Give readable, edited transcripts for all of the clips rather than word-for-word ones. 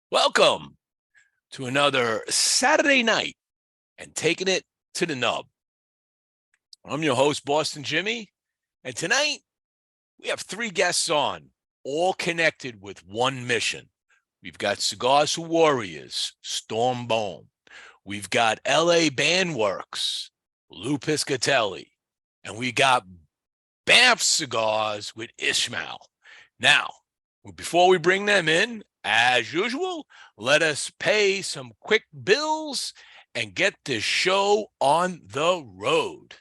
Welcome to another Saturday night and taking it to the nub. I'm your host, Boston Jimmy, and tonight we have three guests on, all connected with one mission. We've got Cigars for Warriors, Storm Bone. We've got LA Bandworx, Lou Piscatelli, and we got BAMF Cigars with Ishmael. Now, before we bring them in, as usual, let us pay some quick bills and get this show on the road.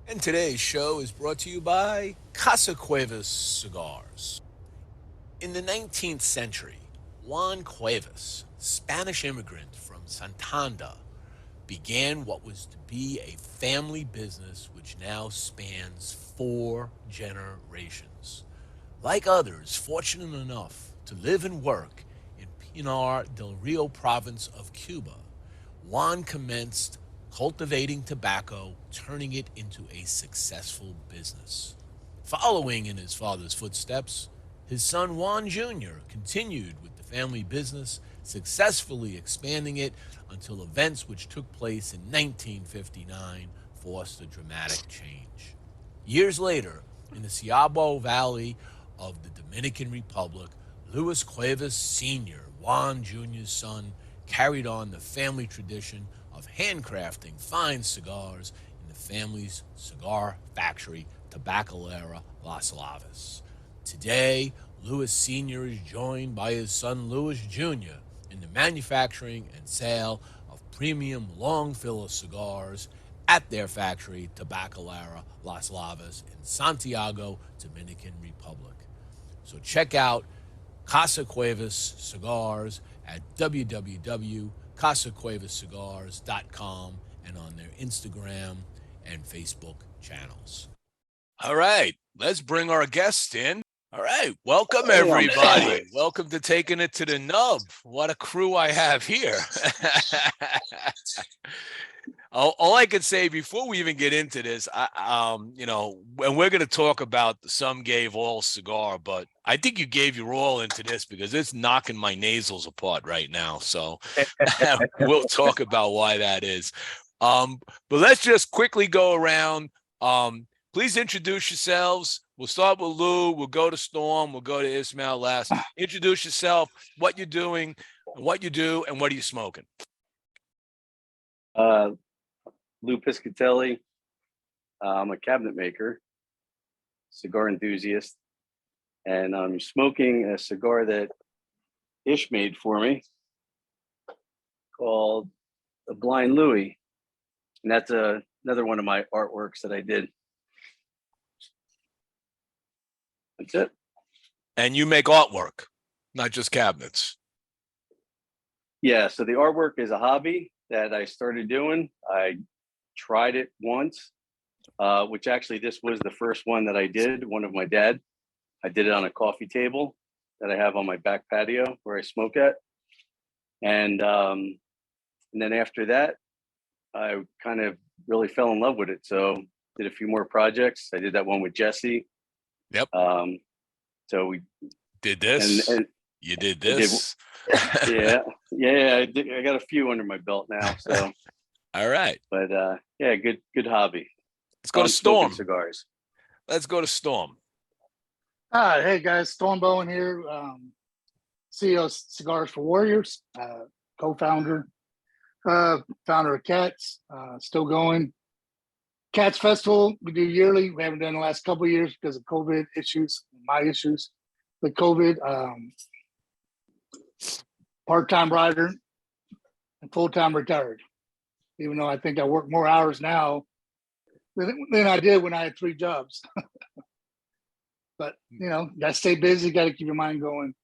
And today's show is brought to you by Casa Cuevas Cigars. In the 19th century, Juan Cuevas, Spanish immigrant from Santander, began what was to be a family business which now spans 4 generations. Like others fortunate enough to live and work in Pinar del Rio province of Cuba, Juan commenced cultivating tobacco, turning it into a successful business. Following in his father's footsteps, his son Juan Jr. continued with the family business, successfully expanding it until events which took place in 1959 forced a dramatic change. Years later, in the Ciabo Valley of the Dominican Republic, Luis Cuevas Sr., Juan Jr.'s son, carried on the family tradition of handcrafting fine cigars in the family's cigar factory, Tabacalera Las Lavas. Today, Luis Sr. is joined by his son Luis Jr. in the manufacturing and sale of premium long filler cigars at their factory, Tabacalera Las Lavas in Santiago, Dominican Republic. So check out Casa Cuevas Cigars at www.casacuevascigars.com and on their Instagram and Facebook channels. All right, let's bring our guests in. All right, welcome everybody. Welcome to Taking It to the Nub. What a crew I have here. All I can say before we even get into this, and we're going to talk about the Some Gave All cigar, but I think you gave your all into this because it's knocking my nasals apart right now. So we'll talk about why that is. But let's just quickly go around. Please introduce yourselves. We'll start with Lou. We'll go to Storm. We'll go to Ismail last. Introduce yourself, what you're doing, what you do, and what are you smoking? Lou Piscatelli. I'm a cabinet maker, cigar enthusiast, and I'm smoking a cigar that Ish made for me called the Blind Louie. And that's another one of my artworks that I did. That's it. And you make artwork, not just cabinets. Yeah, so the artwork is a hobby that I started doing. I tried it once, which actually this was the first one that I did, one of my dad. I did it on a coffee table that I have on my back patio where I smoke at. And then after that, I kind of really fell in love with it. So did a few more projects. I did that one with Jesse. Yep. So we did this. And you did this. Yeah. I got a few under my belt now. So. All right. But yeah, good hobby. Let's go to Storm. Cigars. Let's go to Storm. Hey guys, Storm Bowen here, CEO of Cigars for Warriors, co-founder, founder of Cats, still going. Cats Festival we do yearly. We haven't done the last couple of years because of COVID issues, my issues with COVID. Part-time rider and full-time retired. even though I think I work more hours now than I did when I had 3 jobs. But, you know, you got to stay busy, got to keep your mind going.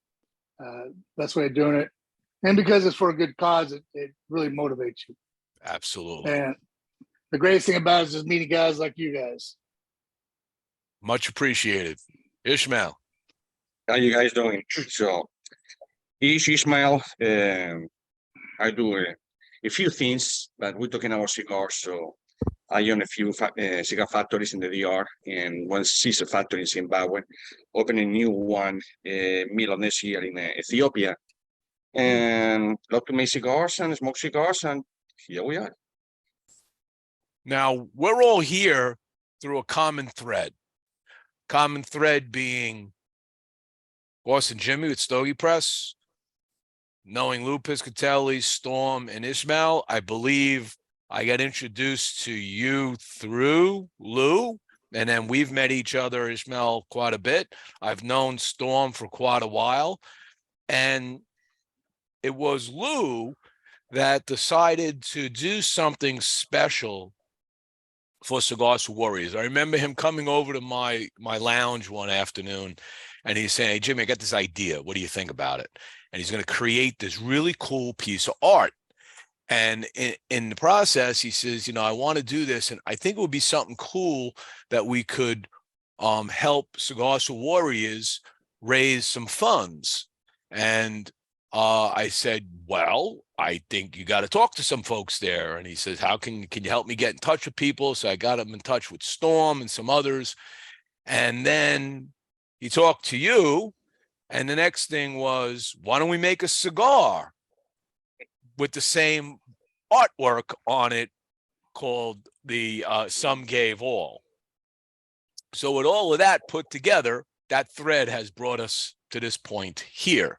Best way of doing it. And because it's for a good cause, it really motivates you. Absolutely. And the greatest thing about it is just meeting guys like you guys. Much appreciated. Ishmael. How you guys doing? So, Ishmael. I do a few things, but we're talking about cigars. So, I own a few cigar factories in the DR and one sister factory in Zimbabwe. Opening a new one middle of next year in Ethiopia. And love to make cigars and smoke cigars, and here we are. Now, we're all here through a common thread. Common thread being Boston Jimmy with Stogie Press, knowing Lou Piscatelli, Storm, and Ishmael. I believe I got introduced to you through Lou, and then we've met each other, Ishmael, quite a bit. I've known Storm for quite a while, and it was Lou that decided to do something special for Cigars for Warriors. I remember him coming over to my lounge one afternoon, and he's saying, "Hey, Jimmy, I got this idea. What do you think about it?" And he's going to create this really cool piece of art. And in the process, he says, "You know, I want to do this, and I think it would be something cool that we could help Cigars for Warriors raise some funds." And I said, "Well, I think you got to talk to some folks there." And he says, "How can you help me get in touch with people?" So I got him in touch with Storm and some others. And then he talked to you. And the next thing was, why don't we make a cigar with the same artwork on it called the Some Gave All. So with all of that put together, that thread has brought us to this point here.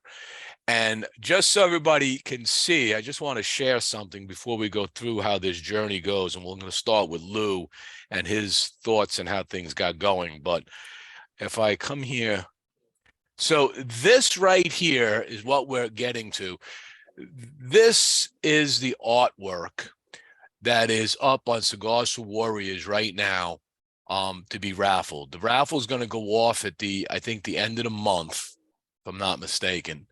And just so everybody can see, I just want to share something before we go through how this journey goes. And we're going to start with Lou and his thoughts and how things got going. But if I come here, so this right here is what we're getting to. This is the artwork that is up on Cigars for Warriors right now to be raffled. The raffle is going to go off at I think the end of the month, if I'm not mistaken.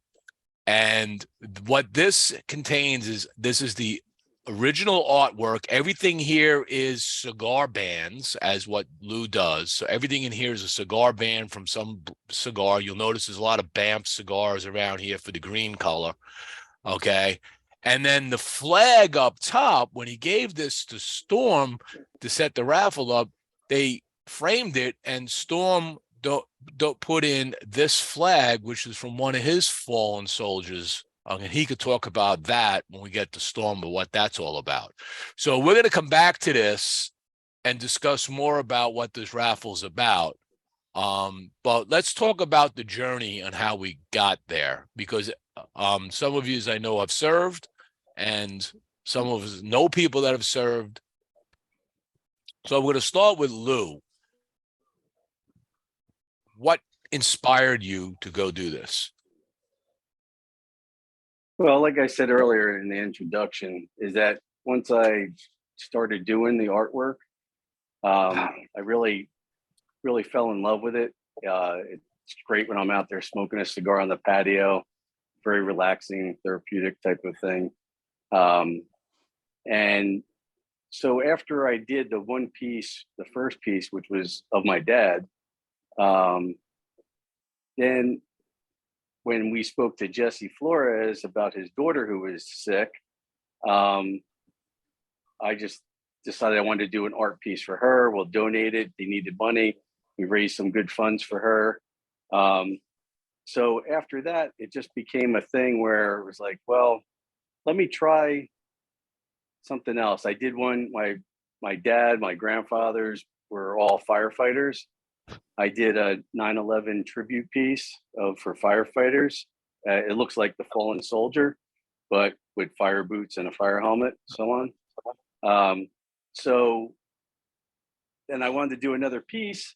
And what this contains is, this is the original artwork. Everything here is cigar bands, as what Lou does. So everything in here is a cigar band from some cigar. You'll notice there's a lot of BAMF cigars around here for the green color. Okay. And then the flag up top, when he gave this to Storm to set the raffle up, they framed it, and Storm don't put in this flag, which is from one of his fallen soldiers. And he could talk about that when we get to Storm, but what that's all about. So we're going to come back to this and discuss more about what this raffle's about. But let's talk about the journey and how we got there, because some of you, I know, have served, and some of us know people that have served. So I'm going to start with Lou. What inspired you to go do this? Well, like I said earlier in the introduction, is that once I started doing the artwork, I really fell in love with it. It's great when I'm out there smoking a cigar on the patio, very relaxing, therapeutic type of thing. And so after I did the one piece, the first piece, which was of my dad, then when we spoke to Jesse Flores about his daughter who was sick, I just decided I wanted to do an art piece for her. We'll donate it. They needed money. We raised some good funds for her. So after that, it just became a thing where it was like, well, let me try something else. I did one, my dad, my grandfathers were all firefighters. I did a 9/11 tribute piece for firefighters. It looks like the fallen soldier, but with fire boots and a fire helmet, so on. So then I wanted to do another piece,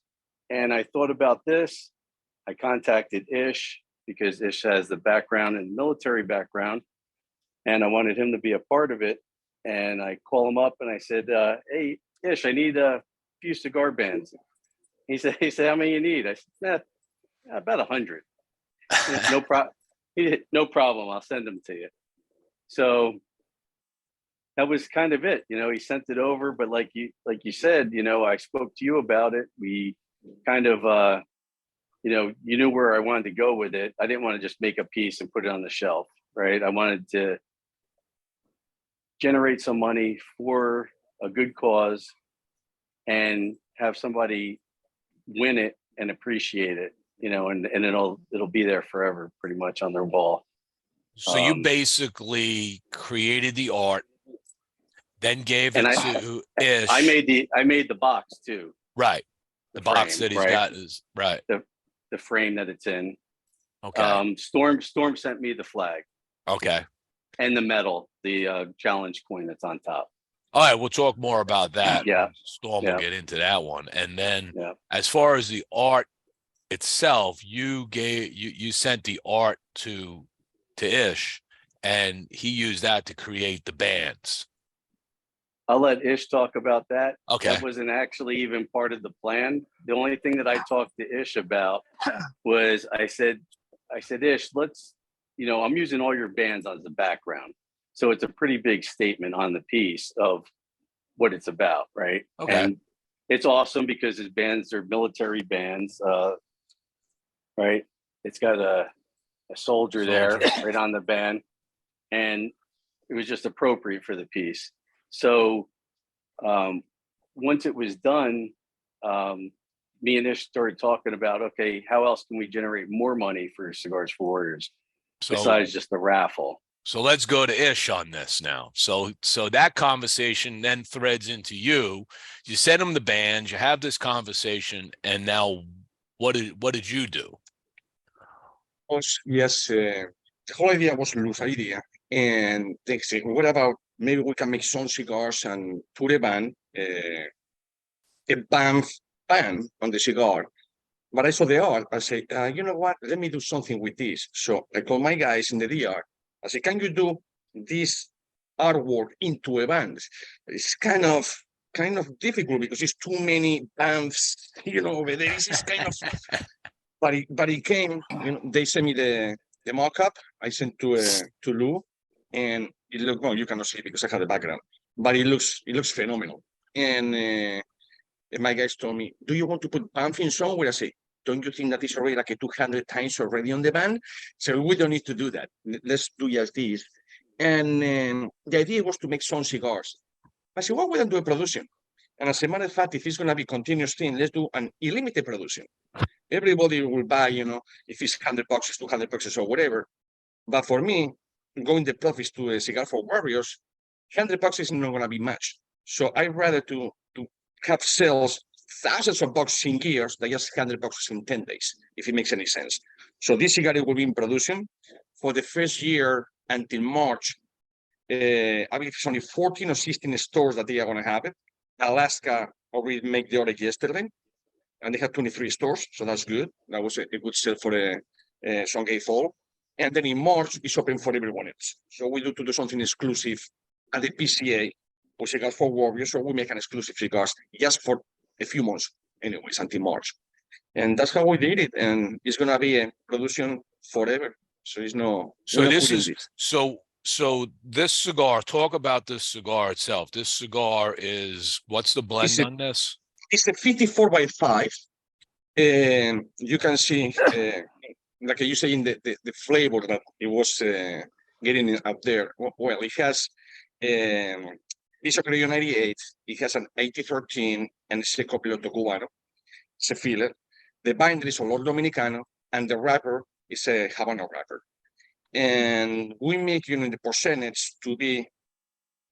and I thought about this. I contacted Ish because Ish has the background and military background, and I wanted him to be a part of it. and I call him up and I said, "Hey, Ish, I need a few cigar bands." He said, "How many you need?" I said, "About 100." No problem. No problem. I'll send them to you. So that was kind of it. He sent it over, but like you said, I spoke to you about it. We kind of, you knew where I wanted to go with it. I didn't want to just make a piece and put it on the shelf, right? I wanted to generate some money for a good cause and have somebody win it and appreciate it, and it'll be there forever, pretty much on their wall. So you basically created the art, then gave it to Ish. I made the box too. Right. The box frame, that he's got is right. The frame that it's in. Okay. Storm sent me the flag. Okay. And the medal, the challenge coin that's on top. All right, we'll talk more about that. Yeah. Storm will get into that one. And then Yeah. as far as the art itself, you sent the art to Ish, and he used that to create the bands. I'll let Ish talk about that. Okay. That wasn't actually even part of the plan. The only thing that I talked to Ish about was I said, Ish, let's, I'm using all your bands as the background. So it's a pretty big statement on the piece of what it's about, right? Okay. And it's awesome because his bands are military bands, right? It's got a soldier there right on the band. And it was just appropriate for the piece. So once it was done, me and Ish started talking about, okay, how else can we generate more money for Cigars for Warriors besides just the raffle? So let's go to Ish on this now. So that conversation then threads into you. You send him the bands, you have this conversation, and now what did you do? Yes, the whole idea was a loose idea. And they say, what about maybe we can make some cigars and put a BAMF band on the cigar. But I saw the art. I say, you know what? Let me do something with this. So I called my guys in the DR. I said, can you do this artwork into a band? It's kind of difficult because it's too many BAMFs, over there. It's kind of, but it came. They sent me the mock-up. I sent to Lou, and it looked, well, you cannot see it because I have the background, but it looks phenomenal. And my guys told me, do you want to put BAMF in somewhere? I say, don't you think that is already like 200 times already on the band? So we don't need to do that. Let's do just this. And the idea was to make some cigars. I said, well, we don't do a production. And as a matter of fact, if it's going to be continuous thing, let's do an unlimited production. Everybody will buy, if it's $100, $200 or whatever. But for me, going the profits to a Cigar for Warriors, $100 is not going to be much. So I'd rather to have sales thousands of bucks in years than just $100 in 10 days, if it makes any sense. So this cigar will be in production for the first year until March. I believe it's only 14 or 16 stores that they are going to have it. Alaska already made the order yesterday, and they have 23 stores, so that's good. That was a good sale for the Stogie fall. And then in March, it's open for everyone else. So we do to do something exclusive at the PCA with Cigars for Warriors, so we make an exclusive cigars just for a few months, anyways, until March. And that's how we did it. And it's going to be a production forever. So it's no. So this is so this cigar. Talk about this cigar itself. This cigar is what's the blend on this? It's a 54 by 5. And you can see, like you say, in the flavor that it was getting up there. Well, it has Piso Criollo 98. It has an 8013 and it's a Copiloto Cubano. It's a filler. The binder is Olor Dominicano, and the wrapper is a Habano wrapper. And we make the percentage to be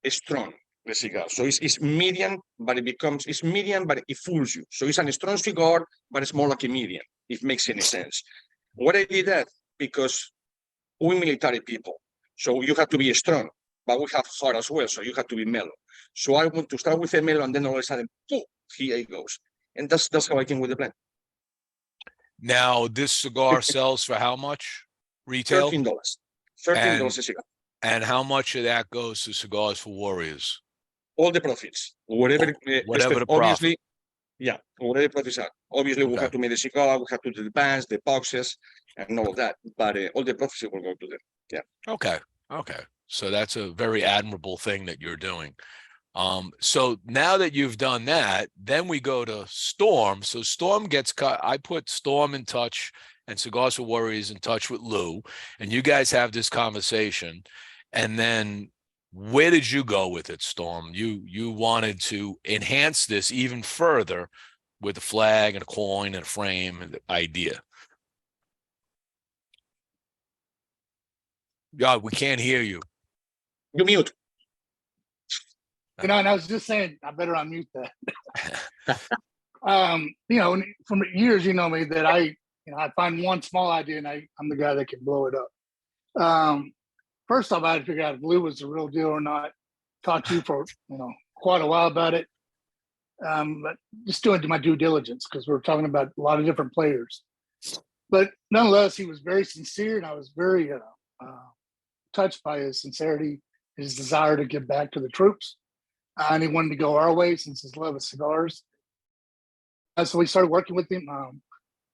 strong, the cigar. So it's medium, but it's medium, but it fools you. So it's a strong cigar, but it's more like a medium, if it makes any sense. What I did that because we military people, so you have to be strong, but we have heart as well, so you have to be mellow. So I want to start with a mellow, and then all of a sudden, boom, here it goes. And that's how I came with the blend. Now, this cigar sells for how much? Retail? $13. $13 a cigar. And how much of that goes to Cigars for Warriors? All the profits, whatever, Whatever the profit. obviously, yeah, whatever the profits are. Obviously, we Okay. have to make the cigar, we have to do the bands, the boxes, and all that. But all the profits will go to them. Yeah. Okay. Okay. So that's a very admirable thing that you're doing. So now that you've done that, then we go to Storm. So Storm gets cut. I put Storm in touch and Cigars for Warriors in touch with Lou, and you guys have this conversation. And then where did you go with it, Storm? You wanted to enhance this even further with a flag and a coin and a frame and the idea. God, we can't hear you. You mute. And I was just saying, I better unmute that. From years, you know me, that I find one small idea and I'm the guy that can blow it up. First off, I had to figure out if Lou was the real deal or not. Talked to you for, quite a while about it. But just doing my due diligence because we're talking about a lot of different players. But nonetheless, he was very sincere and I was very touched by his sincerity, his desire to give back to the troops. And he wanted to go our way since his love of cigars. So we started working with him.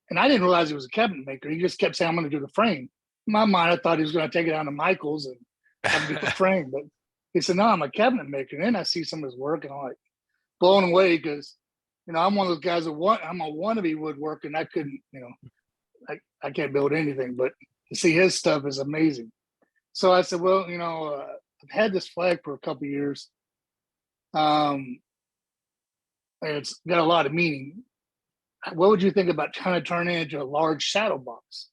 And I didn't realize he was a cabinet maker. He just kept saying, I'm going to do the frame. In my mind, I thought he was going to take it down to Michael's and have him do the frame. But he said, no, I'm a cabinet maker. And then I see some of his work and I'm like blown away because, I'm one of those guys I'm a wannabe woodworker and I couldn't, I can't build anything. But to see his stuff is amazing. So I said, well, I've had this flag for a couple of years. And it's got a lot of meaning. What would you think about trying to turn it into a large shadow box?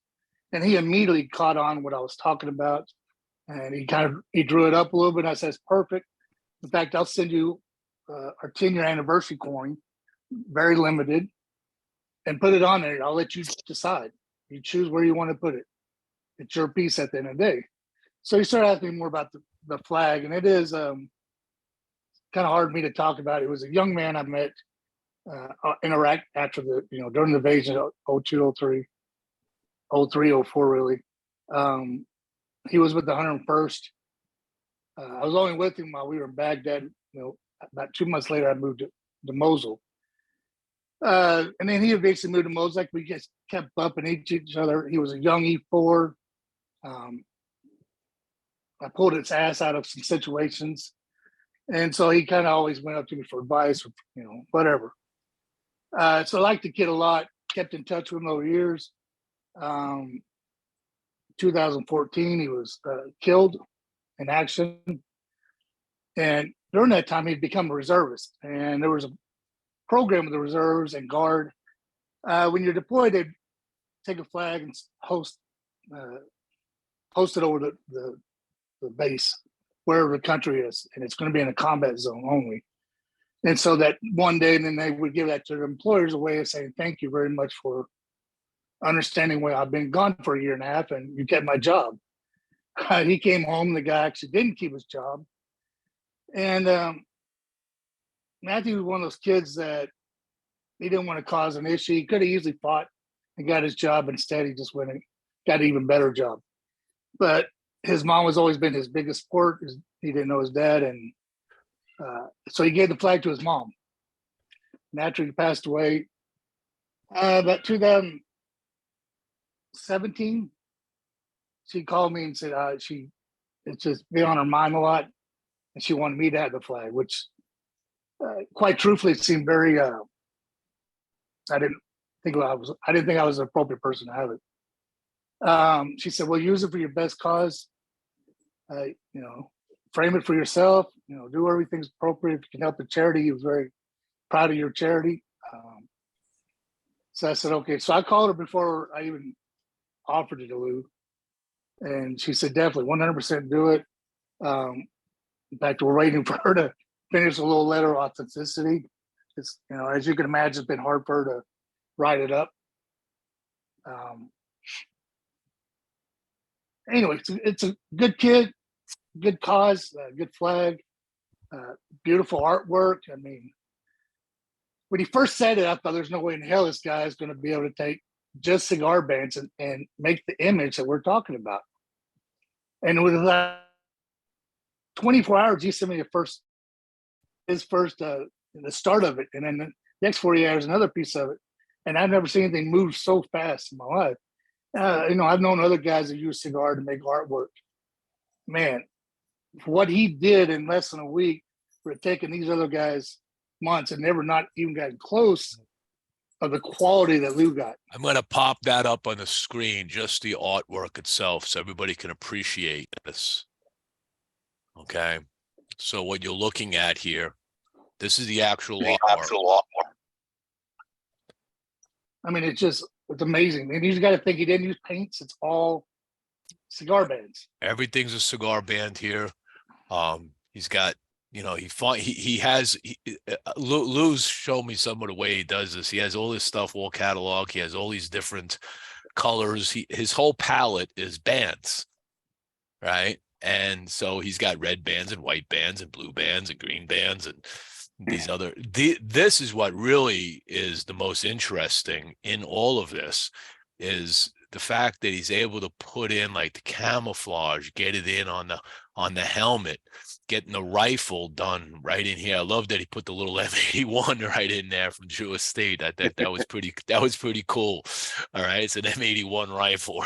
And he immediately caught on what I was talking about. And he drew it up a little bit. And I said, it's perfect. In fact, I'll send you our 10-year anniversary coin, very limited, and put it on there. I'll let you decide. You choose where you want to put it. It's your piece at the end of the day. So he started asking me more about the flag. And it is kind of hard for me to talk about. It was a young man I met in Iraq after during the invasion of 02, 03, 03, 04, really. He was with the 101st. I was only with him while we were in Baghdad. About 2 months later, I moved to Mosul. And then he eventually moved to Mosul. Like we just kept bumping each other. He was a young E4. I pulled its ass out of some situations. And so he kind of always went up to me for advice or, whatever. So I liked the kid a lot, kept in touch with him over years. 2014, he was killed in action. And during that time, he'd become a reservist. And there was a program with the reserves and guard. When you're deployed, they'd take a flag and post it over the base, wherever the country is, and it's going to be in a combat zone only. And so that one day, and then they would give that to their employers, a way of saying, thank you very much for understanding why I've been gone for a year and a half and you kept my job. He came home, the guy actually didn't keep his job. And Matthew was one of those kids that he didn't want to cause an issue. He could have easily fought and got his job. Instead, he just went and got an even better job. But his mom has always been his biggest support. He didn't know his dad. And so he gave the flag to his mom. And after he passed away, about 2017, she called me and said it's just been on her mind a lot. And she wanted me to have the flag, which quite truthfully, it seemed very, I didn't think I was the appropriate person to have it. She said, well, use it for your best cause. Frame it for yourself, do everything's appropriate. If you can help the charity, he was very proud of your charity. So I said, okay. So I called her before I even offered it to Lou. And she said, definitely 100% do it. In fact, we're waiting for her to finish a little letter of authenticity. It's, as you can imagine, it's been hard for her to write it up. Anyway, it's a good kid, good cause, good flag, beautiful artwork. I mean, when he first said it, I thought there's no way in hell this guy is going to be able to take just cigar bands and make the image that we're talking about. And with that, 24 hours, he sent me his first, the start of it. And then the next 48 hours, another piece of it. And I've never seen anything move so fast in my life. I've known other guys that use cigar to make artwork. Man, what he did in less than a week for taking these other guys months and never not even gotten close of the quality that Lou got. I'm going to pop that up on the screen, just the artwork itself, so everybody can appreciate this. Okay. So what you're looking at here, this is the actual artwork. I mean, it's amazing. And you just got to think he didn't use paints. It's all cigar bands. Everything's a cigar band here. He's got, Lou's shown me some of the way he does this. He has all this stuff, all catalog. He has all these different colors. His whole palette is bands, right? And so he's got red bands and white bands and blue bands and green bands and these other, this is what really is the most interesting in all of this, is the fact that he's able to put in like the camouflage, get it in on the helmet, getting the rifle done right in here. I love that he put the little M81 right in there from Drew Estate. That was pretty cool. All right, it's an M81 rifle,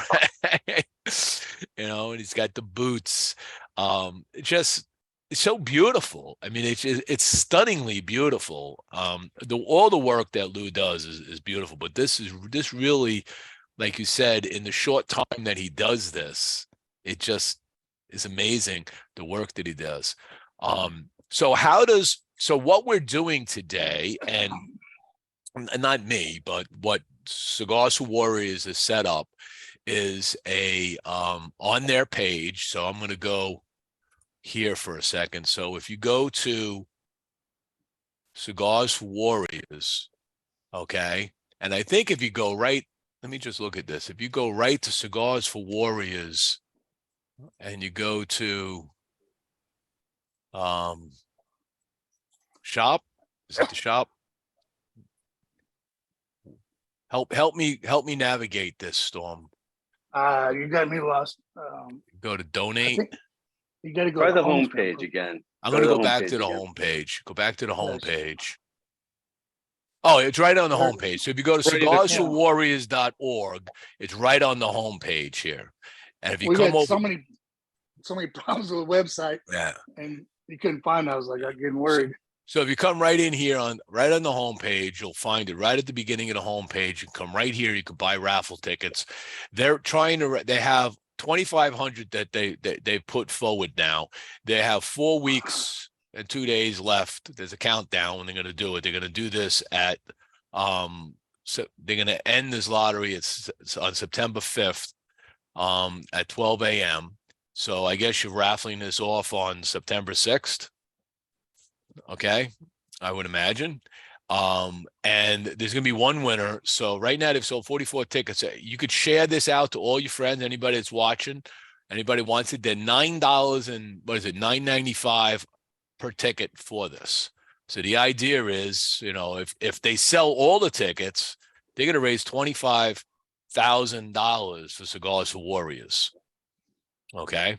and he's got the boots. It's so beautiful. I mean, it's stunningly beautiful. All the work that Lou does is beautiful, but this really, like you said, in the short time that he does this, it just is amazing, the work that he does. So what we're doing today, and not me, but what Cigars for Warriors is set up, is on their page. So I'm going to go here for a second. So if you go to Cigars for Warriors, okay, and I think if you go right, let me just look at this. If you go right to Cigars for Warriors and you go to shop, is it the shop? Help me navigate this, Storm. You got me lost. Go to donate. You got to go Try to the home page again. I'm going to go back to the again. home page. Go back to the home page. Oh, it's right on the home page. So if you go to cigarsforwarriors.org, it's right on the home page here. And if you come over, so many problems with the website, and you couldn't find it. I was like, I'm getting worried. So if you come right in here right on the home page, you'll find it right at the beginning of the home page. You come right here. You can buy raffle tickets. They have 2,500 that they put forward now. They have 4 weeks and 2 days left. There's a countdown when they're going to do it. They're going to do this at so they're going to end this lottery. It's on September 5th at 12 a.m. So I guess you're raffling this off on September 6th. Okay, I would imagine. And there's gonna be one winner. So right now they've sold 44 tickets. You could share this out to all your friends, anybody that's watching, anybody wants it. They're $9 and $9.95 per ticket for this. So the idea is, if they sell all the tickets, they're gonna raise $25,000 for Cigars for Warriors. Okay.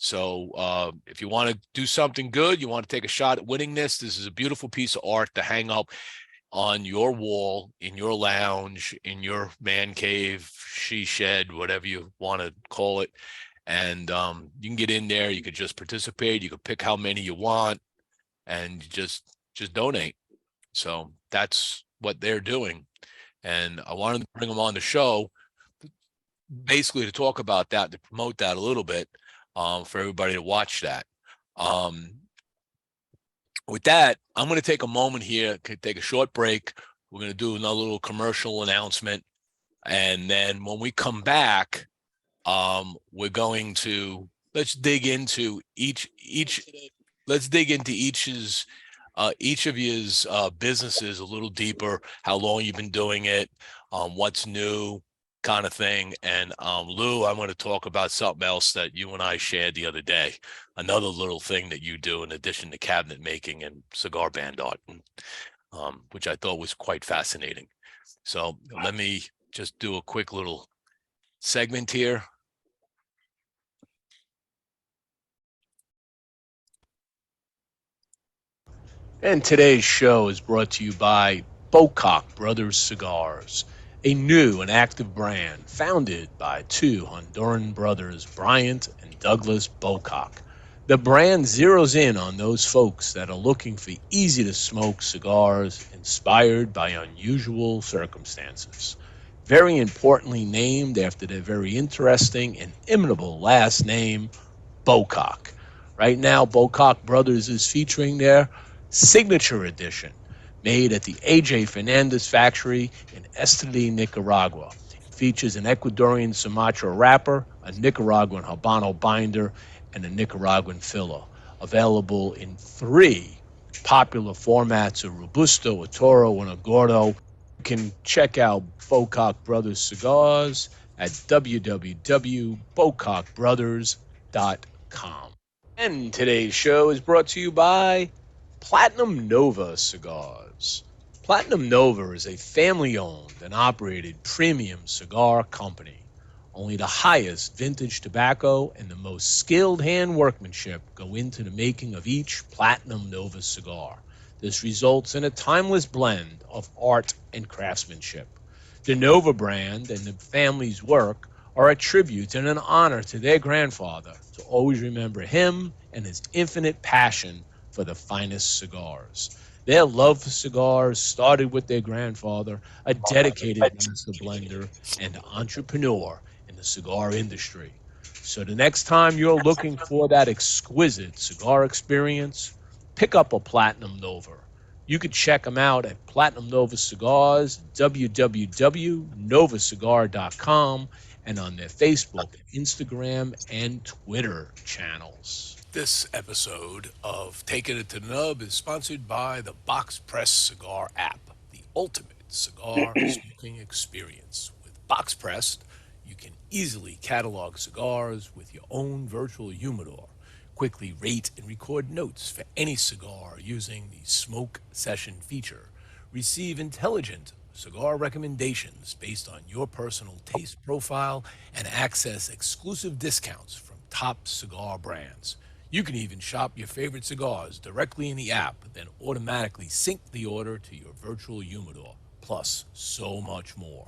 So if you want to do something good, you want to take a shot at winning this is a beautiful piece of art to hang up on your wall, in your lounge, in your man cave, she shed, whatever you want to call it. And you can get in there. You could just participate. You could pick how many you want and just donate. So that's what they're doing. And I wanted to bring them on the show basically to talk about that, to promote that a little bit. For everybody to watch that. With that, I'm going to take a moment here, take a short break. We're going to do another little commercial announcement. And then when we come back, we're going to, let's dig into each of his businesses a little deeper, how long you've been doing it, what's new, kind of thing. And Lou, I'm going to talk about something else that you and I shared the other day, another little thing that you do in addition to cabinet making and cigar band art, which I thought was quite fascinating. So let me just do a quick little segment here. And today's show is brought to you by Bocock Brothers Cigars, a new and active brand founded by two Honduran brothers, Bryant and Douglas Bocock. The brand zeroes in on those folks that are looking for easy to smoke cigars inspired by unusual circumstances. Very importantly named after their very interesting and imitable last name, Bocock. Right now, Bocock Brothers is featuring their signature edition, made at the AJ Fernandez factory in Esteli, Nicaragua. It features an Ecuadorian Sumatra wrapper, a Nicaraguan Habano binder, and a Nicaraguan filler. Available in three popular formats, a Robusto, a Toro, and a Gordo. You can check out Bocock Brothers Cigars at www.bocockbrothers.com. And today's show is brought to you by Platinum Nova Cigars. Platinum Nova is a family owned and operated premium cigar company. Only the highest vintage tobacco and the most skilled hand workmanship go into the making of each Platinum Nova cigar. This results in a timeless blend of art and craftsmanship. The Nova brand and the family's work are a tribute and an honor to their grandfather to always remember him and his infinite passion for the finest cigars. Their love for cigars started with their grandfather, a dedicated master blender and entrepreneur in the cigar industry. So the next time you're looking for that exquisite cigar experience, pick up a Platinum Nova. You can check them out at Platinum Nova Cigars, www.novacigar.com, and on their Facebook, Instagram, and Twitter channels. This episode of Taking It to the Nub is sponsored by the Box Press Cigar app, the ultimate cigar smoking experience. With Box Pressed, you can easily catalog cigars with your own virtual humidor. Quickly rate and record notes for any cigar using the Smoke Session feature. Receive intelligent cigar recommendations based on your personal taste profile and access exclusive discounts from top cigar brands. You can even shop your favorite cigars directly in the app, then automatically sync the order to your virtual humidor, plus so much more.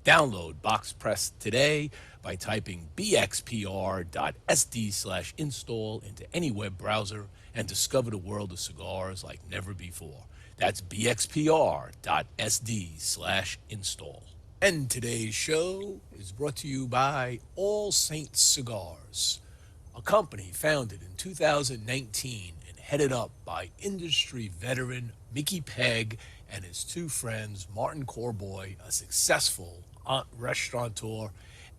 Download Box Press today by typing bxpr.sd/install into any web browser and discover the world of cigars like never before. That's bxpr.sd/install. And today's show is brought to you by All Saints Cigars, a company founded in 2019 and headed up by industry veteran Mickey Pegg and his two friends, Martin Corboy, a successful restaurateur,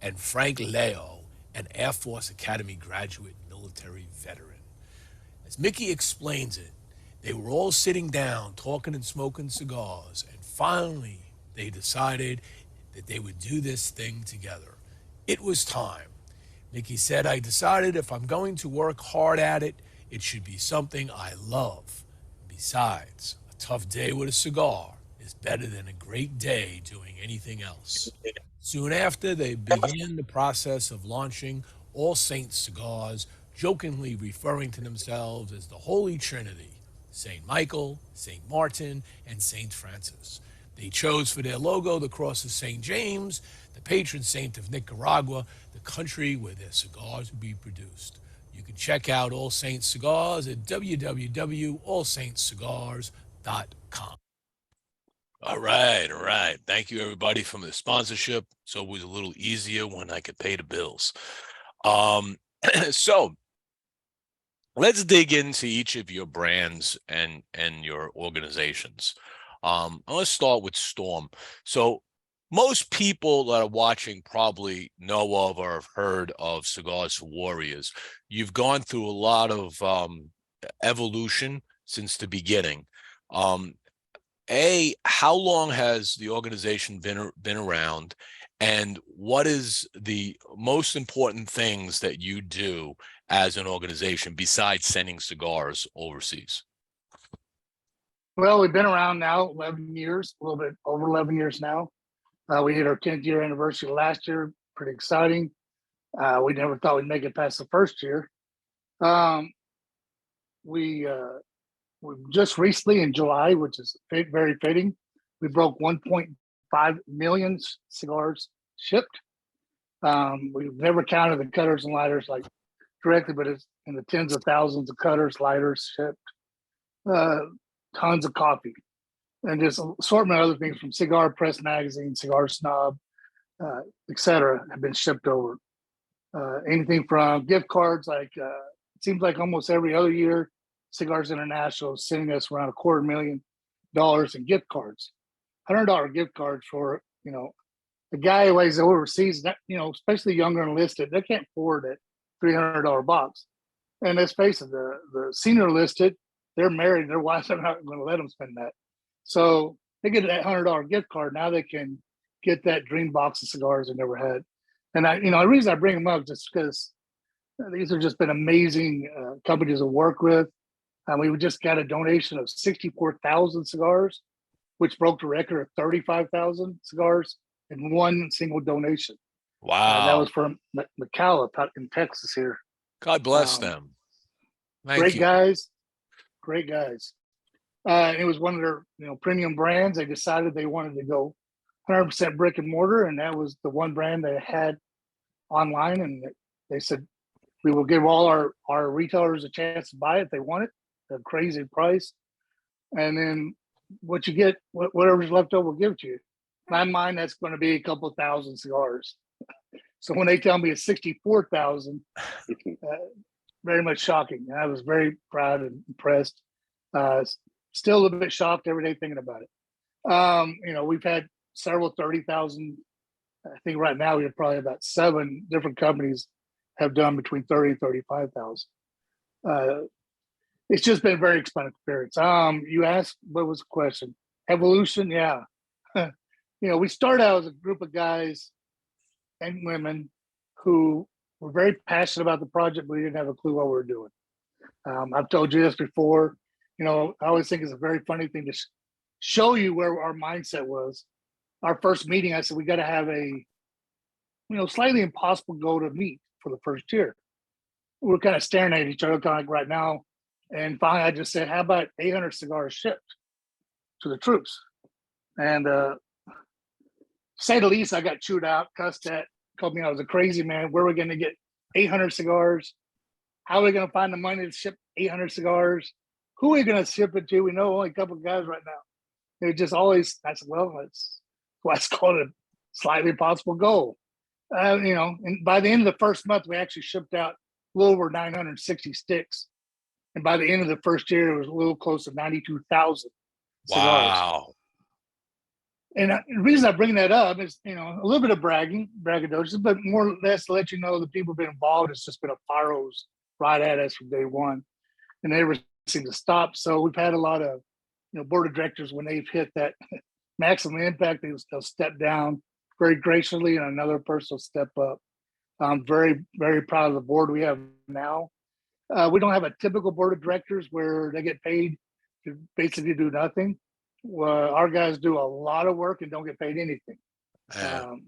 and Frank Leo, an Air Force Academy graduate military veteran. As Mickey explains it, they were all sitting down talking and smoking cigars, and finally they decided that they would do this thing together. It was time. Mickey said, I decided if I'm going to work hard at it, it should be something I love. Besides, a tough day with a cigar is better than a great day doing anything else. Soon after, they began the process of launching All Saints Cigars, jokingly referring to themselves as the Holy Trinity, St. Michael, St. Martin, and St. Francis. They chose for their logo the cross of St. James, the patron saint of Nicaragua, the country where their cigars would be produced. You can check out All Saints Cigars at www.allsaintscigars.com. All right, all right. Thank you, everybody, for the sponsorship. It's always a little easier when I could pay the bills. So let's dig into each of your brands and your organizations. Let's start with Storm. So most people that are watching probably know of or have heard of Cigars for Warriors. You've gone through a lot of evolution since the beginning. How long has the organization been around, and what is the most important things that you do as an organization besides sending cigars overseas? Well, we've been around now 11 years, a little bit over 11 years now. We hit our 10th year anniversary last year. Pretty exciting. We never thought we'd make it past the first year. We we just recently in July, which is very fitting, we broke 1.5 million cigars shipped. We've never counted the cutters and lighters like directly, but it's in the tens of thousands of cutters, lighters shipped, tons of coffee, and just assortment of other things from Cigar Press Magazine, Cigar Snob, etc. have been shipped over. Anything from gift cards, like it seems like almost every other year, Cigars International is sending us around $250,000 in gift cards, $100 gift cards for, you know, the guy who is overseas, that, you know, especially younger enlisted, they can't afford that $300 box. And let's face it, the senior enlisted, they're married, their wives are not going to let them spend that. So they get that $100 gift card. Now they can get that dream box of cigars they never had. And the reason I bring them up is just because these have just been amazing companies to work with. We just got a donation of 64,000 cigars, which broke the record of 35,000 cigars in one single donation. Wow. That was from McAuliffe out in Texas here. God bless them. Thank Great you. guys. Great guys. It was one of their premium brands. They decided they wanted to go 100% brick and mortar, and that was the one brand they had online. And they said, we will give all our retailers a chance to buy it if they want it, a crazy price. And then what you get, whatever's left over, we'll give it to you. In my mind, that's going to be a couple of thousand cigars. So when they tell me it's 64,000, very much shocking. I was very proud and impressed. Still a little bit shocked every day thinking about it. We've had several 30,000. I think right now we have probably about 7 different companies have done between 30 and 35,000. It's just been a very expensive experience. You asked, what was the question? Evolution, yeah. We started out as a group of guys and women who were very passionate about the project, but we didn't have a clue what we were doing. I've told you this before. I always think it's a very funny thing to show you where our mindset was. Our first meeting, I said, we got to have a, slightly impossible goal to meet for the first year. We're kind of staring at each other, kind of like right now. And finally, I just said, how about 800 cigars shipped to the troops? And to say the least, I got chewed out, cussed at, told me I was a crazy man. Where are we going to get 800 cigars? How are we going to find the money to ship 800 cigars? Who are we going to ship it to? We know only a couple of guys right now. It just always, I said, well, let's call it a slightly impossible goal. And by the end of the first month, we actually shipped out a little over 960 sticks. And by the end of the first year, it was a little close to 92,000 cigars. Wow. And the reason I bring that up is, a little bit of braggadocious, but more or less to let you know the people have been involved. It's just been a fire hose right at us from day one. And they never seem to stop. So we've had a lot of, board of directors, when they've hit that maximum impact, they'll step down very graciously and another person will step up. I'm very, very proud of the board we have now. We don't have a typical board of directors where they get paid to basically do nothing. Our guys do a lot of work and don't get paid anything. The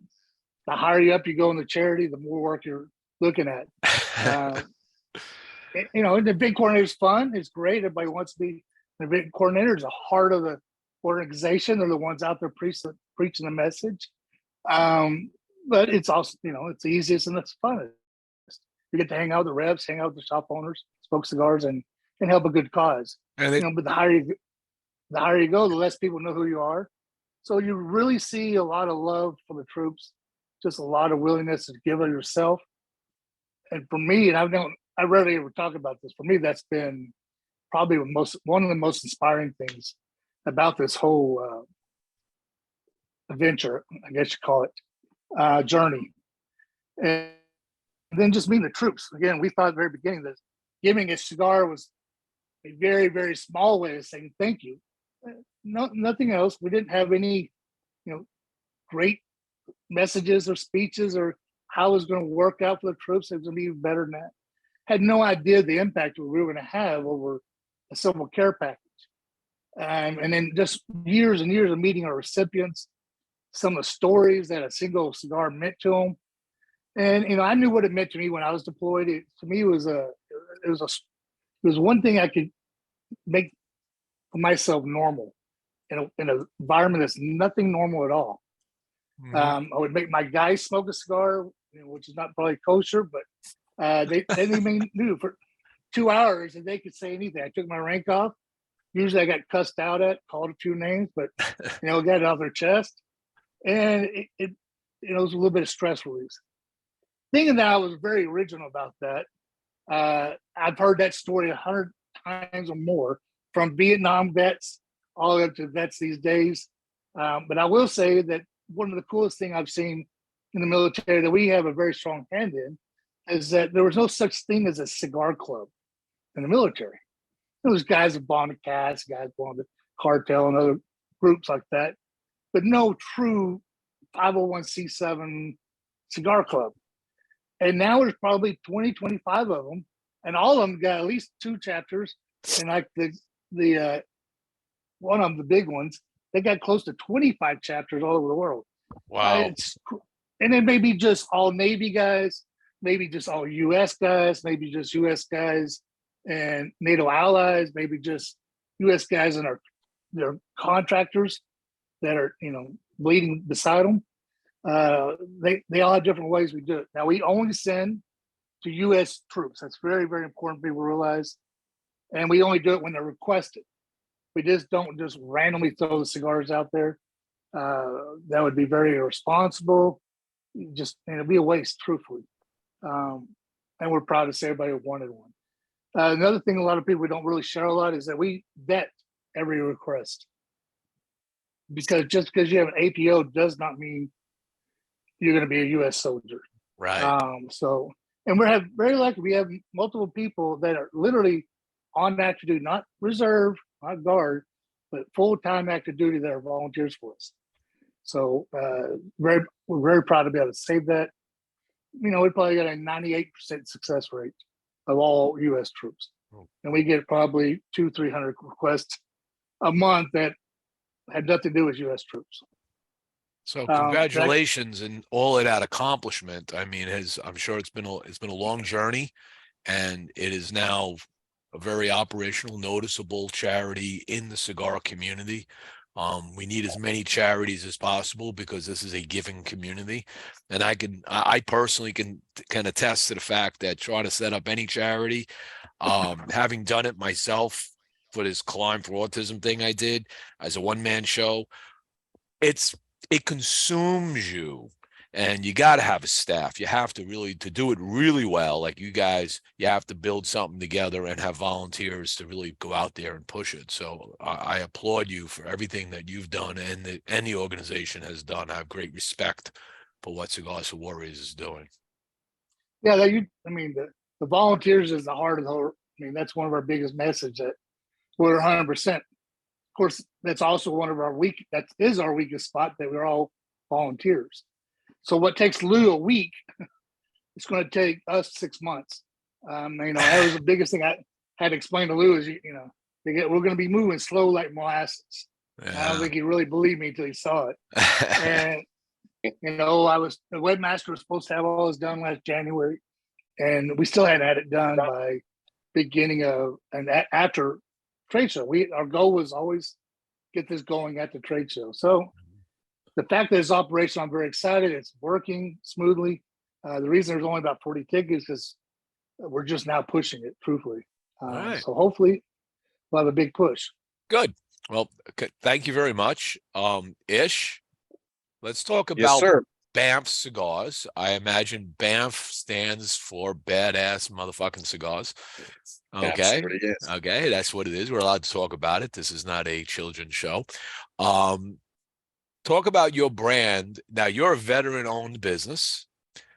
higher you up you go in the charity, the more work you're looking at. The big coordinator is fun. It's great. Everybody wants to be the big coordinator. Is the heart of the organization. They're the ones out there preaching the message. But it's also, it's the easiest and it's fun. You get to hang out with the reps, hang out with the shop owners, smoke cigars, and help a good cause. But the higher you go, the less people know who you are. So you really see a lot of love for the troops, just a lot of willingness to give of yourself. And for me, and I rarely ever talk about this. For me, that's been probably one of the most inspiring things about this whole adventure, I guess you call it, journey. And then just meeting the troops. Again, we thought at the very beginning that giving a cigar was a very, very small way of saying thank you. No, nothing else. We didn't have any, great messages or speeches or how it was going to work out for the troops. It was going to be even better than that. Had no idea the impact we were going to have over a civil care package. And then just years and years of meeting our recipients, some of the stories that a single cigar meant to them. And, I knew what it meant to me when I was deployed. To me, it was one thing I could make myself normal in an environment that's nothing normal at all. I would make my guys smoke a cigar, which is not probably kosher, but they even knew for 2 hours that they could say anything. I took my rank off. Usually I got cussed out at, called a few names, but got it off their chest. And it was a little bit of stress release. Thinking that I was very original about that. I've heard that story 100 times or more from Vietnam vets all the way up to vets these days. But I will say that one of the coolest things I've seen in the military that we have a very strong hand in is that there was no such thing as a cigar club in the military. There was guys that belonged to CAS, guys belonged to cartel and other groups like that, but no true 501c7 cigar club. And now there's probably 20, 25 of them, and all of them got at least 2 chapters. And like the one of them, the big ones, they got close to 25 chapters all over the world. Wow. And it may be just all Navy guys, maybe just all U.S. guys, maybe just U.S. guys and NATO allies, maybe just U.S. guys and their contractors that are, bleeding beside them. They all have different ways we do it. Now, we only send to U.S. troops. That's very, very important people realize. And we only do it when they're requested. We just don't just randomly throw the cigars out there. That would be very irresponsible. It'd be a waste, truthfully. And we're proud to say everybody wanted one. Another thing a lot of people don't really share a lot is that we vet every request. Because just because you have an APO does not mean you're going to be a U.S. soldier. Right. And we're very lucky. We have multiple people that are literally on active duty, not reserve, not guard, but full-time active duty that are volunteers for us. So we're very proud to be able to say that. We probably got a 98% success rate of all U.S. troops. And we get probably 200-300 requests a month that had nothing to do with U.S. troops. So congratulations and all of that accomplishment. I mean, I'm sure it's been a long journey, and it is now a very operational, noticeable charity in the cigar community. We need as many charities as possible because this is a giving community. And I personally can attest to the fact that trying to set up any charity, having done it myself for this Climb for Autism thing I did as a one-man show, it consumes you, and you got to have a staff. You have to to do it really well. Like you guys, you have to build something together and have volunteers to really go out there and push it. So I applaud you for everything that you've done and the organization has done. I have great respect for what Cigars for Warriors is doing. Yeah, the volunteers is the heart of the whole. That's one of our biggest messages, that we're 100%. Of course, that's also one of our that is our weakest spot, that we're all volunteers. So what takes Lou a week, it's going to take us 6 months. That was the biggest thing I had to explain to Lou is, we're going to be moving slow like molasses. Yeah. I don't think he really believed me until he saw it. And, the webmaster was supposed to have all this done last January, and we still hadn't had it done by beginning of, and after trade show. Our goal was always get this going at the trade show. So the fact that it's operational, I'm very excited. It's working smoothly. The reason there's only about 40 tickets is we're just now pushing it, truthfully. Right. So hopefully we'll have a big push. Good. Well, thank you very much. Ish, let's talk about BAMF Cigars. I imagine BAMF stands for badass motherfucking cigars. Okay. Okay, that's what it is. We're allowed to talk about it. This is not a children's show. Talk about your brand. Now, you're a veteran-owned business.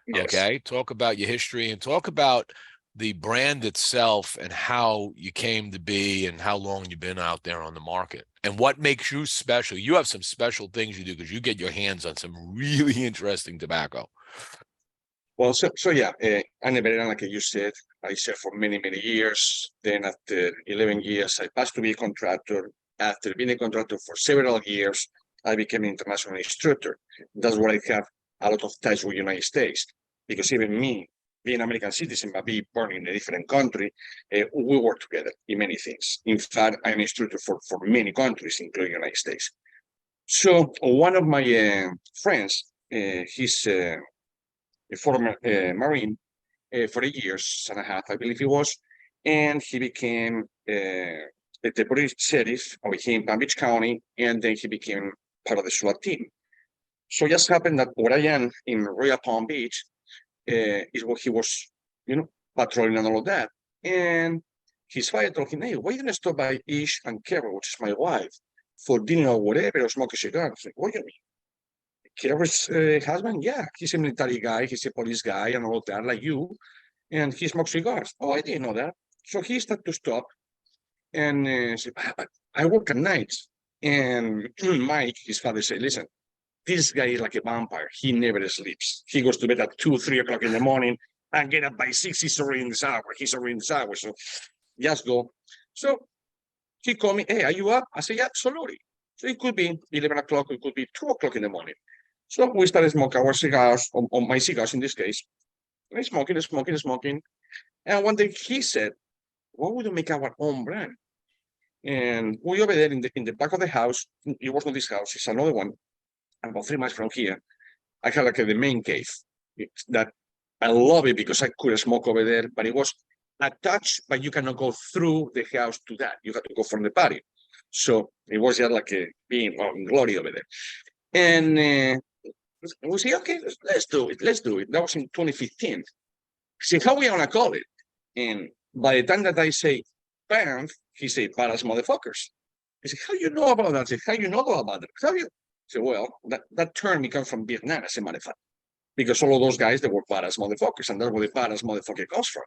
Yes. Okay. Talk about your history and talk about the brand itself and how you came to be and how long you've been out there on the market and what makes you special. You have some special things you do because you get your hands on some really interesting tobacco. Well, I'm a veteran, like you said. I served for many, many years. Then after 11 years, I passed to be a contractor. After being a contractor for several years, I became an international instructor. That's where I have a lot of ties with the United States, because even me, being American citizen, but be born in a different country, we work together in many things. In fact, I'm an instructor for many countries, including the United States. So one of my friends, he's a former Marine for 8 years and a half, I believe he was, and he became the deputy sheriff over here in Palm Beach County, and then he became part of the SWAT team. So just happened that where I am in Royal Palm Beach is what he was, patrolling and all of that. And his wife told him, hey, why didn't you stop by Ish and Carol, which is my wife, for dinner or whatever, or smoke a cigar? I was like, what do you mean? Carol's husband? Yeah, he's a military guy, he's a police guy and all of that, like you. And he smokes cigars. Oh, I didn't know that. So he started to stop and said, I work at nights. And Mike, his father, said, listen, this guy is like a vampire. He never sleeps. He goes to bed at 2, 3 o'clock in the morning and get up by 6. He's already in the shower. So just go. So he called me, hey, are you up? I said, yeah, absolutely. So it could be 11 o'clock, it could be 2 o'clock in the morning. So we started smoking our cigars, on my cigars in this case. And smoking. And one day he said, why would you make our own brand? And we over there in the back of the house, it was not this house, it's another one, about 3 miles from here. I had like the main cave that I love it because I could smoke over there, but it was attached, but you cannot go through the house to that. You have to go from the patio. So it was just like being in glory over there. And we say, okay, let's do it. That was in 2015. See, how we gonna call it? And by the time that I say BAMF, he said, badass motherfuckers. I said, how you know about that? I said, how you know about that? How you? I said, well, that term comes from Vietnam, as a matter of fact, because all of those guys, they were badass motherfuckers, and that's where the badass motherfucker comes from.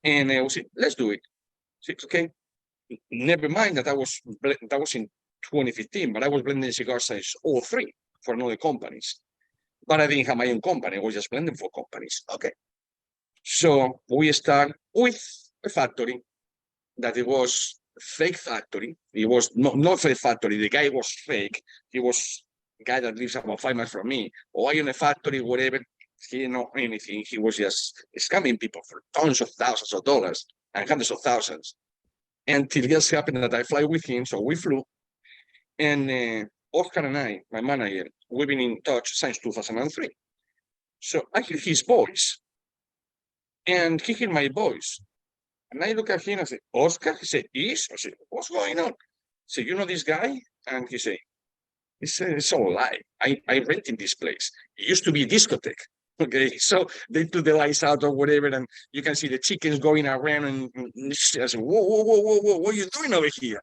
And we said, let's do it. I said, okay. Never mind that was in 2015, but I was blending cigars since 2003 for another companies. But I didn't have my own company. I was just blending for companies. Okay. So we start with a factory that it was fake factory. It was not fake factory. The guy was fake. He was a guy that lives about 5 miles from me. Or I in a factory, whatever. He didn't know anything. He was just scamming people for tons of thousands of dollars and hundreds of thousands. Until it just happened that I fly with him. So we flew. And Oscar and I, my manager, we've been in touch since 2003. So I hear his voice. And he heard my voice. And I look at him and I say, Oscar? He said, Ish? I said, what's going on? I said, you know this guy? And he said, it's all a lie. I rented this place. It used to be a discotheque. Okay, so they took the lights out or whatever, and you can see the chickens going around. And I said, whoa, what are you doing over here?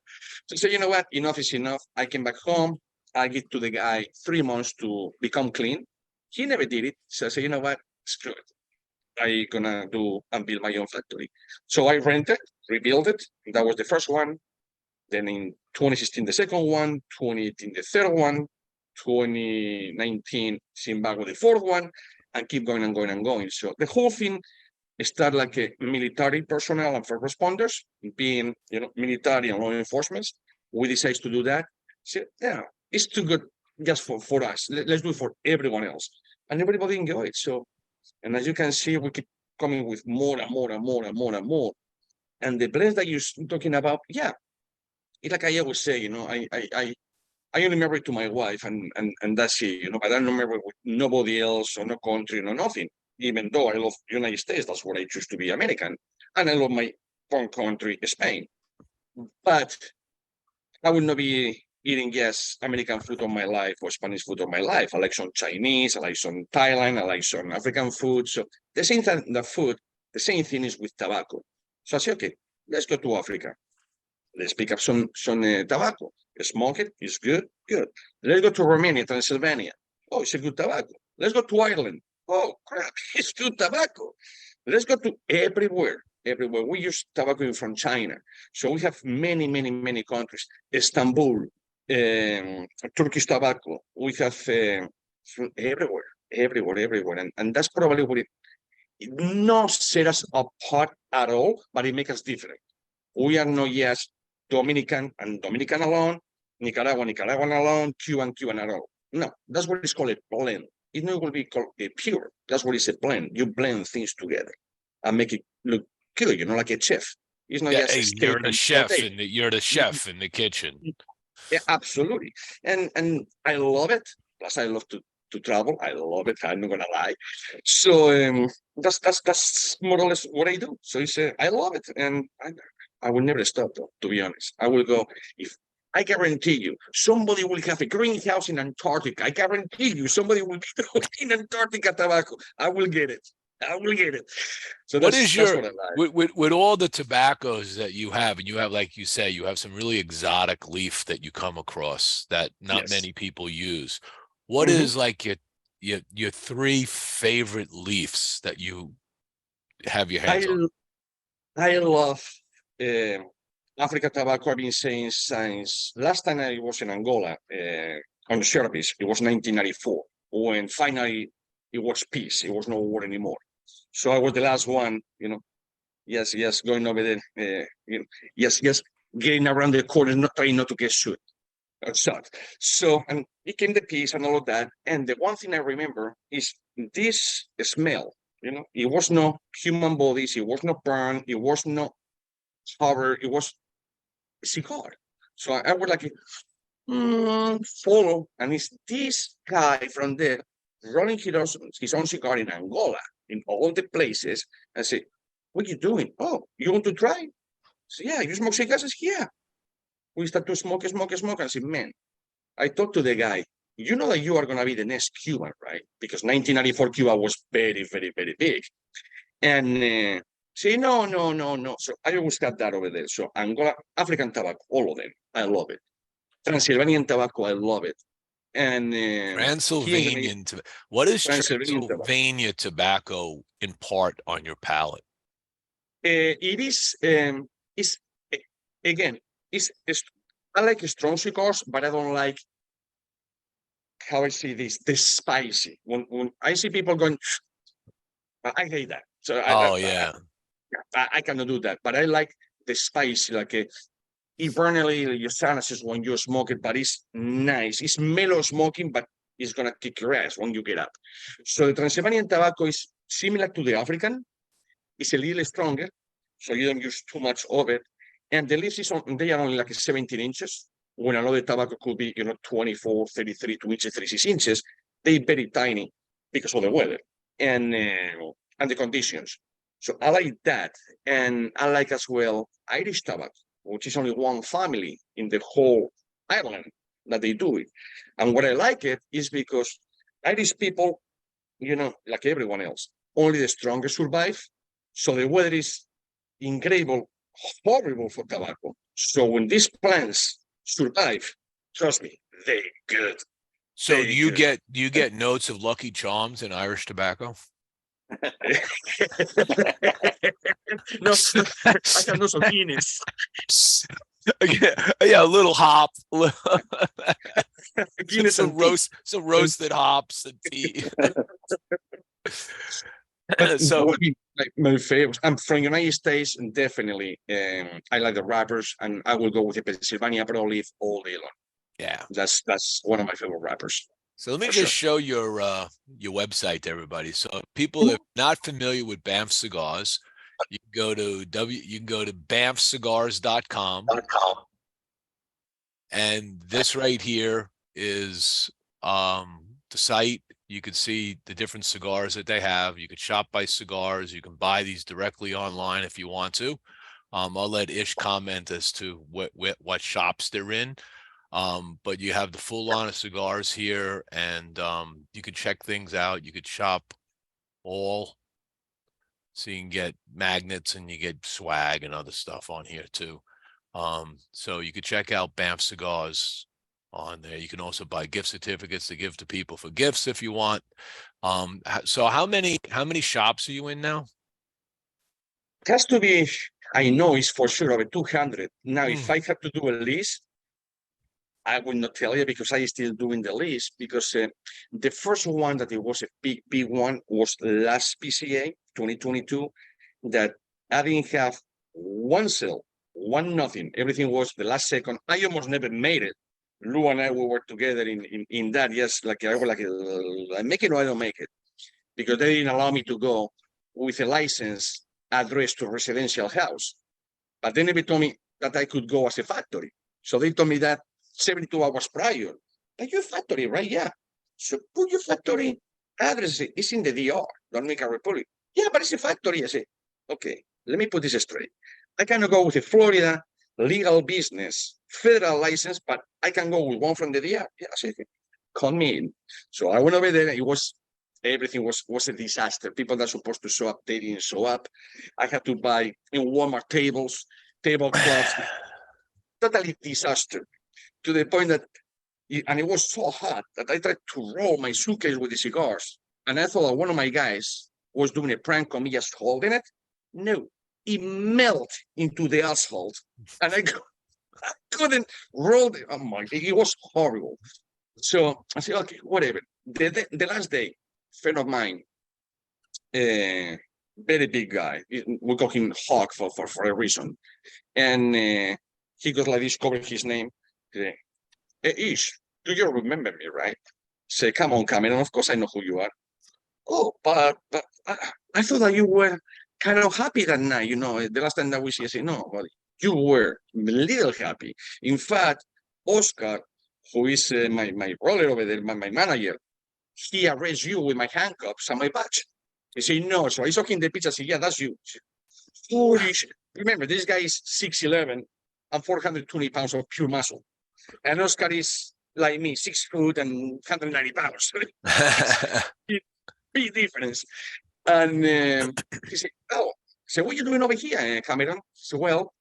So I said, you know what? Enough is enough. I came back home. I give to the guy 3 months to become clean. He never did it. So I said, you know what? Screw it. I'm gonna do and build my own factory. So I rented, rebuilt it. That was the first one. Then in 2016, the second one, 2018, the third one, 2019, Zimbabwe, the fourth one, and keep going and going and going. So the whole thing started like a military personnel and first responders, being military and law enforcement. We decided to do that. So yeah, it's too good just for us. Let's do it for everyone else. And everybody enjoy it. So, and as you can see, we keep coming with more and more and more and more and more. And the blend that you're talking about, yeah, it's like I always say, I only married to my wife and that's it, but I don't remember with nobody else or no country, no nothing. Even though I love United States, that's what I choose to be American. And I love my own country, Spain. But I would not be eating just American food all my life or Spanish food all my life. I like some Chinese, I like some Thailand, I like some African food. So the same thing, the food, the same thing is with tobacco. So I say, okay, let's go to Africa. Let's pick up some tobacco. Smoke it. It's good. Let's go to Romania, Transylvania. Oh, it's a good tobacco. Let's go to Ireland. Oh, crap, it's good tobacco. Let's go to everywhere. We use tobacco from China. So we have many, many, many countries. Istanbul, Turkish tobacco. We have everywhere. And that's probably what it not set us apart at all, but it makes us different. We are not just Dominican and Dominican alone, Nicaraguan alone, Cuban alone. No, that's what it's called a blend. it's not going to be called pure. That's what it's a blend. You blend things together and make it look good, you know, like a chef. It's not Yeah, just a hey, steak. you're the chef in the kitchen. Yeah, absolutely. And I love it. Plus, I love to travel. I love it. I'm not gonna lie. So that's more or less what I do. So it's I love it, and I will never stop though. To be honest, I will go if. I guarantee you, somebody will have a greenhouse in Antarctica. I guarantee you, somebody will be in Antarctica tobacco. I will get it. I will get it. So What is that's your what I like. with all the tobaccos that you have, and you have, like you say, you have some really exotic leaf that you come across that not Yes. many people use. What Mhm. is like your three favorite leaves that you have your hands on? I love Africa tobacco. I've been saying since last time I was in Angola on service. It was 1994 when finally it was peace. It was no war anymore. So I was the last one, you know. Yes, going over there. You know, yes, getting around the corner, not trying not to get shot. So and it came the peace and all of that. And the one thing I remember is this smell. You know, it was no human bodies. It was no burn. It was no cover. It was a cigar. So I was like, follow. And it's this guy from there running his own cigar in Angola, in all the places. I say, what are you doing? Oh, you want to try? So yeah, you smoke cigars? I said, yeah. We start to smoke. I said, man, I talked to the guy. You know that you are going to be the next Cuban, right? Because 1994 Cuba was very, very, very big. And say, no. So I always got that over there. So Angola, African tobacco, all of them. I love it. Transylvanian tobacco, I love it. And here in the What does Transylvanian tobacco. Transylvania tobacco impart on your palate? It is, again, it's, I like strong cigars, but I don't like how I see the spicy. When I see people going, I hate that. So Yeah. I cannot do that. But I like the spicy, like internally your sinuses when you smoke it, but it's nice. It's mellow smoking, but it's gonna kick your ass when you get up. So the Transylvanian tobacco is similar to the African. It's a little stronger, so you don't use too much of it. And the leaves they are only like 17 inches. When another tobacco could be, 24, 33, 2 inches, 36 inches. They're very tiny because of the weather and the conditions. So I like that. And I like as well Irish tobacco, which is only one family in the whole island that they do it. And what I like it is because Irish people, like everyone else, only the strongest survive. So the weather is incredible, horrible for tobacco. So when these plants survive, trust me, they're good. So do you get notes of Lucky Charms in Irish tobacco? No, I have no Guinness. Yeah, a little hop, Guinness some and tea. roasted hops and tea. But So that would be like my favorite. I'm from United States, and definitely, I like the wrappers, and I will go with the Pennsylvania Broadleaf all day long. yeah. That's one of my favorite wrappers. So let me For just sure. show your website to everybody. So people that are not familiar with BAMF Cigars, you can go to bamfcigars.com. And this right here is the site. You can see the different cigars that they have. You can shop by cigars. You can buy these directly online if you want to. I'll let Ish comment as to what shops they're in. But you have the full line of cigars here, and you can check things out. You could shop all. So you can get magnets and you get swag and other stuff on here too. So you could check out BAMF Cigars on there. You can also buy gift certificates to give to people for gifts if you want. So how many shops are you in now? It has to be, I know it's for sure over 200. Now, if Hmm. I have to do a list, I will not tell you because I still doing the list because the first one that it was a big one was last PCA 2022 that I didn't have one sale, one nothing. Everything was the last second. I almost never made it Lou and I we were together in that. Yes, like I was like, I make it or I don't make it, because they didn't allow me to go with a license address to a residential house. But they never told me that I could go as a factory. So they told me that 72 hours prior. But your factory, right? Yeah. So put your factory address. It's in the DR, Dominican Republic. Yeah, but it's a factory. I say, okay, let me put this straight. I cannot go with a Florida legal business, federal license, but I can go with one from the DR. Yeah, I said, call me in. So I went over there. It was everything was a disaster. People that are supposed to show up, they didn't show up. I had to buy in Walmart tablecloths, totally disaster, to the point that, and it was so hot that I tried to roll my suitcase with the cigars. And I thought that one of my guys was doing a prank on me just holding it. No, it melted into the asphalt. And I couldn't roll it. Oh my, it was horrible. So I said, okay, whatever. The last day, friend of mine, very big guy. We call him Hawk for a reason. And he goes like this, covered his name. Hey, Ish, do you remember me, right? Say, come on, Cameron. Of course I know who you are. Oh, but I thought that you were kind of happy that night. You know, the last time that we see, I say, no, well, you were a little happy. In fact, Oscar, who is my brother over there, my manager, he arrests you with my handcuffs and my badge. He said, no. So I saw him in the picture. I said, yeah, that's you. Holy shit. Remember, this guy is 6'11" and 420 pounds of pure muscle. And Oscar is like me, 6 foot and 190 pounds. Big difference. And he said, oh, so what are you doing over here, Cameron? So, well,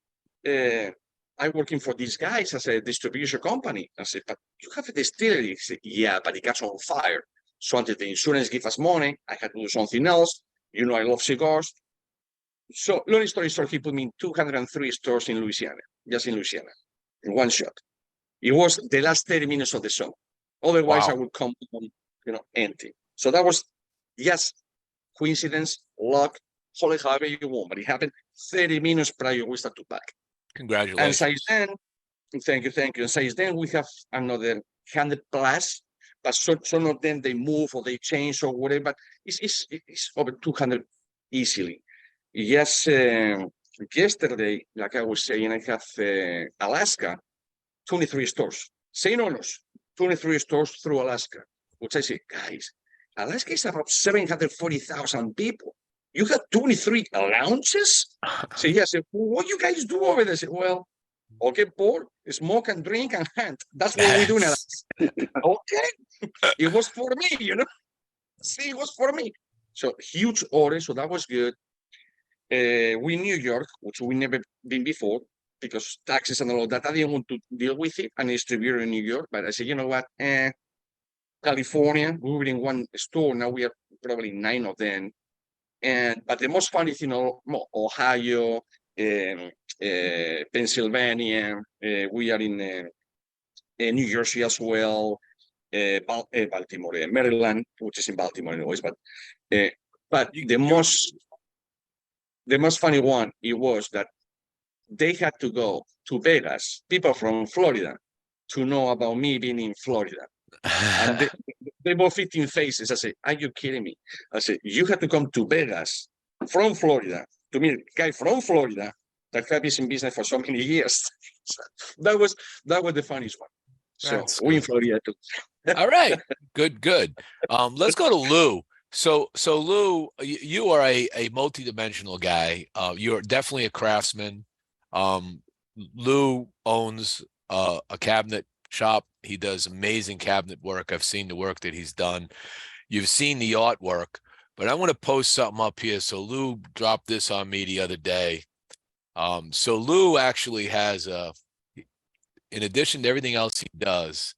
I'm working for these guys as a distribution company. I said, but you have a distillery? He said, yeah, but it got on fire. So until the insurance give us money, I had to do something else. You know, I love cigars. So long story short, he put me in 203 stores in Louisiana, just in Louisiana, in one shot. It was the last 30 minutes of the summer. Otherwise, Wow. I would come home, empty. So that was just coincidence, luck, call it however you want, but it happened 30 minutes prior we start to pack. And Congratulations. since then, thank you. And since then, we have another 100 plus, but some of them, they move or they change or whatever, but it's over 200 easily. Yes, yesterday, like I was saying, I have Alaska, 23 stores. Same owners, 23 stores through Alaska, which I say, guys, Alaska is about 740,000 people. You have 23 lounges? So yes, what you guys do over there? I said, well, okay, board, smoke and drink and hunt. That's what we do now. Okay. It was for me, See, it was for me. So huge order, so that was good. We New York, which we never been before, because taxes and all of that, I didn't want to deal with it and distribute in New York. But I said, you know what? California, we were in one store. Now we are probably 9 of them. But the most funny thing, Ohio, Pennsylvania, we are in New Jersey as well, Baltimore, Maryland, which is in Baltimore anyways. But the most funny one, it was that they had to go to Vegas, people from Florida, to know about me being in Florida. And they both 15 faces. I said, are you kidding me? I said, you had to come to Vegas from Florida to meet a guy from Florida that have been in business for so many years. So that was the funniest one. So That's we in good. Florida too. All right. Good. Let's go to Lou. So Lou, you are a multi-dimensional guy. You're definitely a craftsman. Lou owns a cabinet shop. He does amazing cabinet work. I've seen the work that he's done. You've seen the artwork, but I want to post something up here. So Lou dropped this on me the other day. So Lou actually has in addition to everything else he does,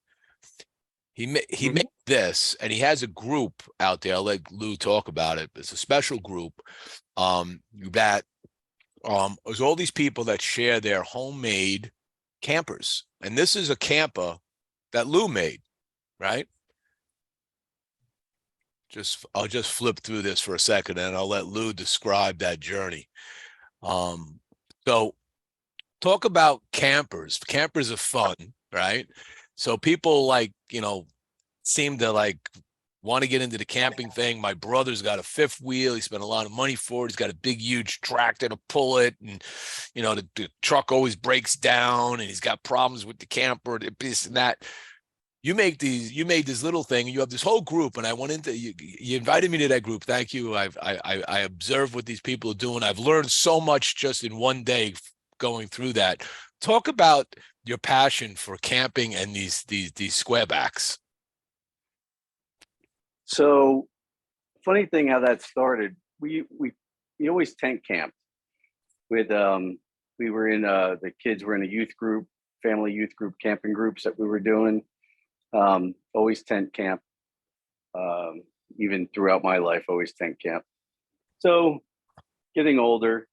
he made this, and he has a group out there. I'll let Lou talk about it. It's a special group that is all these people that share their homemade campers. And this is a camper that Lou made, right? I'll just flip through this for a second, and I'll let Lou describe that journey. So talk about campers. Campers are fun, right? So people like, seem to like want to get into the camping thing. My brother's got a fifth wheel. He spent a lot of money for it. He's got a big, huge tractor to pull it. And, the truck always breaks down and he's got problems with the camper, this and that. You made this little thing and you have this whole group. And I went into, you invited me to that group. Thank you. I observed what these people are doing. I've learned so much just in one day going through that. Talk about your passion for camping and these squarebacks. So, funny thing how that started. We always tent camped with we were in the kids were in a youth group, family youth group, camping groups that we were doing. Always tent camp. Even throughout my life, always tent camp. So, getting older,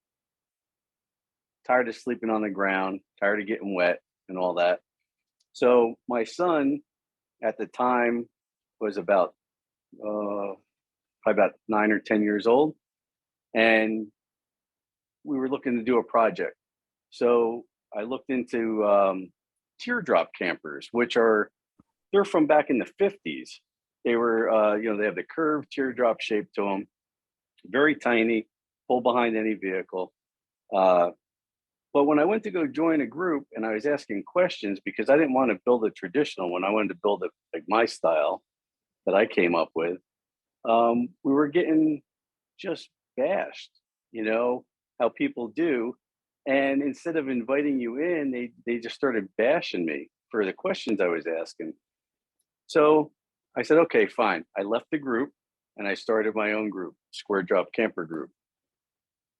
tired of sleeping on the ground, tired of getting wet and all that. So my son at the time was about probably about 9 or 10 years old, and we were looking to do a project. So I looked into teardrop campers, they're from back in the 50s. They were they have the curved teardrop shape to them, very tiny, pull behind any vehicle. But when I went to go join a group and I was asking questions because I didn't want to build a traditional one, I wanted to build it like my style that I came up with. We were getting just bashed, how people do. And instead of inviting you in, they just started bashing me for the questions I was asking. So I said, okay, fine. I left the group and I started my own group, Square Drop Camper Group.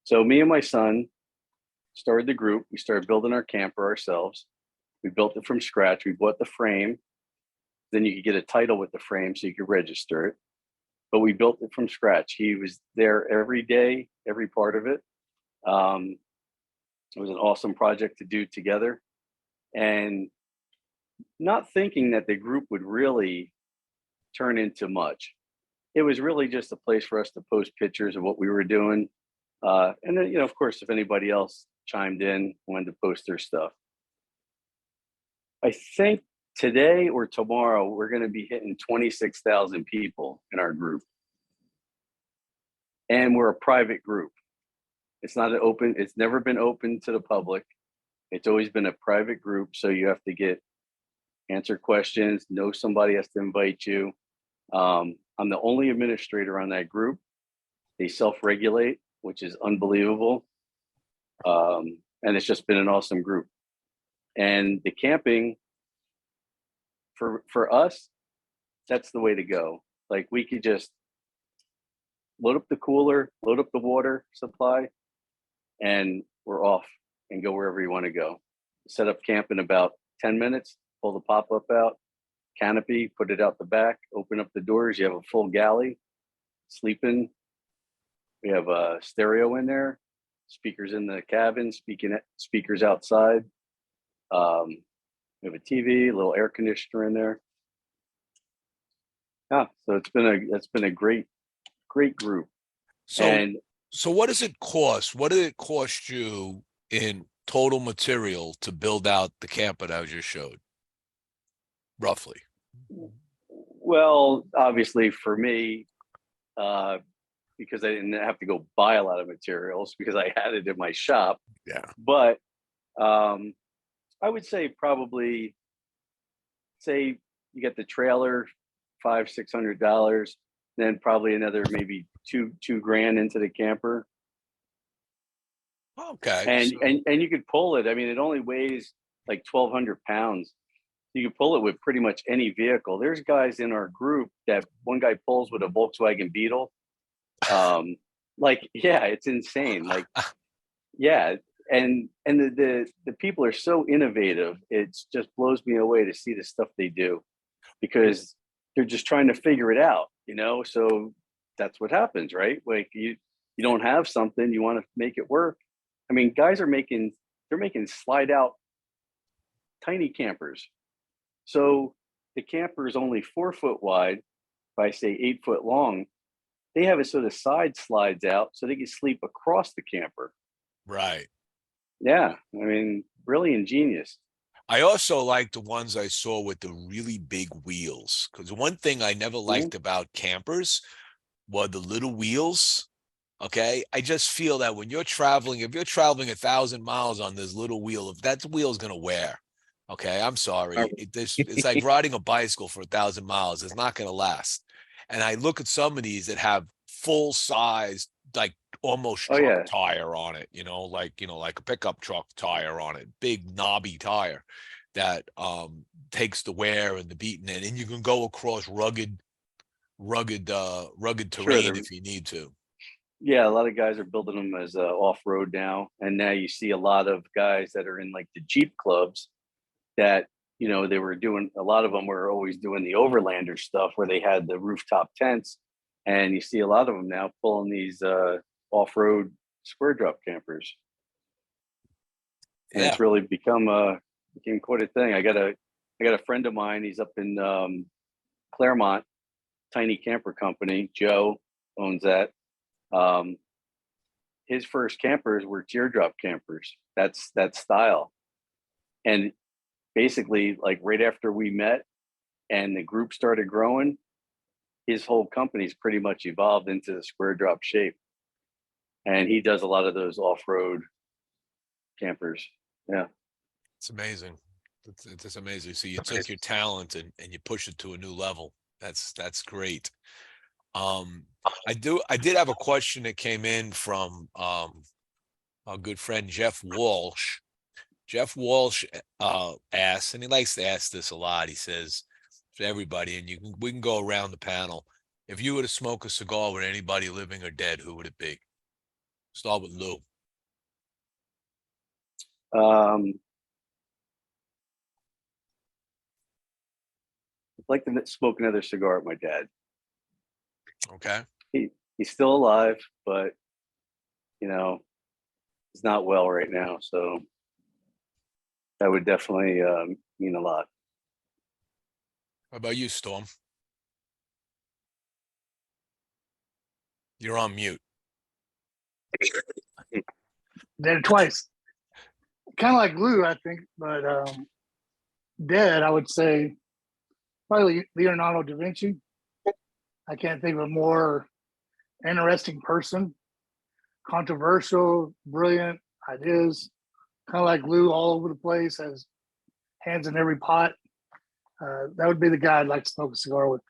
So me and my son started the group. We started building our camper ourselves. We built it from scratch. We bought the frame. Then you could get a title with the frame so you could register it. But we built it from scratch. He was there every day, every part of it. It was an awesome project to do together. And not thinking that the group would really turn into much. It was really just a place for us to post pictures of what we were doing. And then, of course, if anybody else chimed in, wanted to post their stuff. I think today or tomorrow, we're going to be hitting 26,000 people in our group. And we're a private group. It's not it's never been open to the public. It's always been a private group. So you have to answer questions, know somebody has to invite you. I'm the only administrator on that group. They self-regulate, which is unbelievable. And it's just been an awesome group. And the camping, for us, that's the way to go. Like we could just load up the cooler, load up the water supply, and we're off and go wherever you want to go. Set up camp in about 10 minutes, pull the pop-up out, canopy, put it out the back, open up the doors. You have a full galley, sleeping. We have a stereo in there, speakers in the cabin, speakers outside. We have a TV, a little air conditioner in there. Yeah, so it's been a great group. So what does it cost? What did it cost you in total material to build out the camper that I just showed? Roughly. Well, obviously for me, because I didn't have to go buy a lot of materials because I had it in my shop. Yeah. But I would say probably you get the trailer, $500-$600, then probably another maybe $2,000 into the camper. Okay. And you could pull it. I mean, it only weighs like 1,200 pounds. You can pull it with pretty much any vehicle. There's guys in our group that one guy pulls with a Volkswagen Beetle. It's insane. Like, yeah. And the people are so innovative. It just blows me away to see the stuff they do because they're just trying to figure it out, so that's what happens, right? Like you don't have something, you want to make it work. I mean, guys they're making slide out tiny campers. So the camper is only 4 foot wide by say 8 foot long. They have it so the side slides out so they can sleep across the camper. Right. Yeah. I mean, really ingenious. I also like the ones I saw with the really big wheels. Because one thing I never liked about campers were the little wheels. Okay. I just feel that when you're traveling, if you're traveling 1,000 miles on this little wheel, if that wheel is going to wear, okay, I'm sorry. It's like riding a bicycle for 1,000 miles. It's not going to last. And I look at some of these that have full size, like almost Oh truck yeah, tire on it, like a pickup truck tire on it, big knobby tire that takes the wear and the beating in, and you can go across rugged sure. terrain if you need to. Yeah, a lot of guys are building them as off road now, and now you see a lot of guys that are in like the Jeep clubs that they were doing. A lot of them were always doing the overlander stuff where they had the rooftop tents, and you see a lot of them now pulling these off road square drop campers, and Yeah. it's really became quite a thing. I got a friend of mine. He's up in Claremont, tiny camper company. Joe owns that. His first campers were teardrop campers. That's that style. And basically, like right after we met and the group started growing, his whole company's pretty much evolved into the square drop shape. And he does a lot of those off-road campers. Yeah. It's amazing. It's amazing. So you took your talent and you push it to a new level. That's great. I did have a question that came in from our good friend Jeff Walsh. Jeff Walsh asks, and he likes to ask this a lot. He says to everybody, and we can go around the panel. If you were to smoke a cigar with anybody living or dead, who would it be? Start with Lou. I'd like to smoke another cigar with my dad. Okay. He's still alive, but he's not well right now. So that would definitely mean a lot. How about you, Storm? You're on mute. Did it twice. Kind of like Lou, I think, but dead, I would say probably Leonardo da Vinci. I can't think of a more interesting person, controversial, brilliant ideas, kind of like Lou, all over the place, has hands in every pot. That would be the guy I'd like to smoke a cigar with.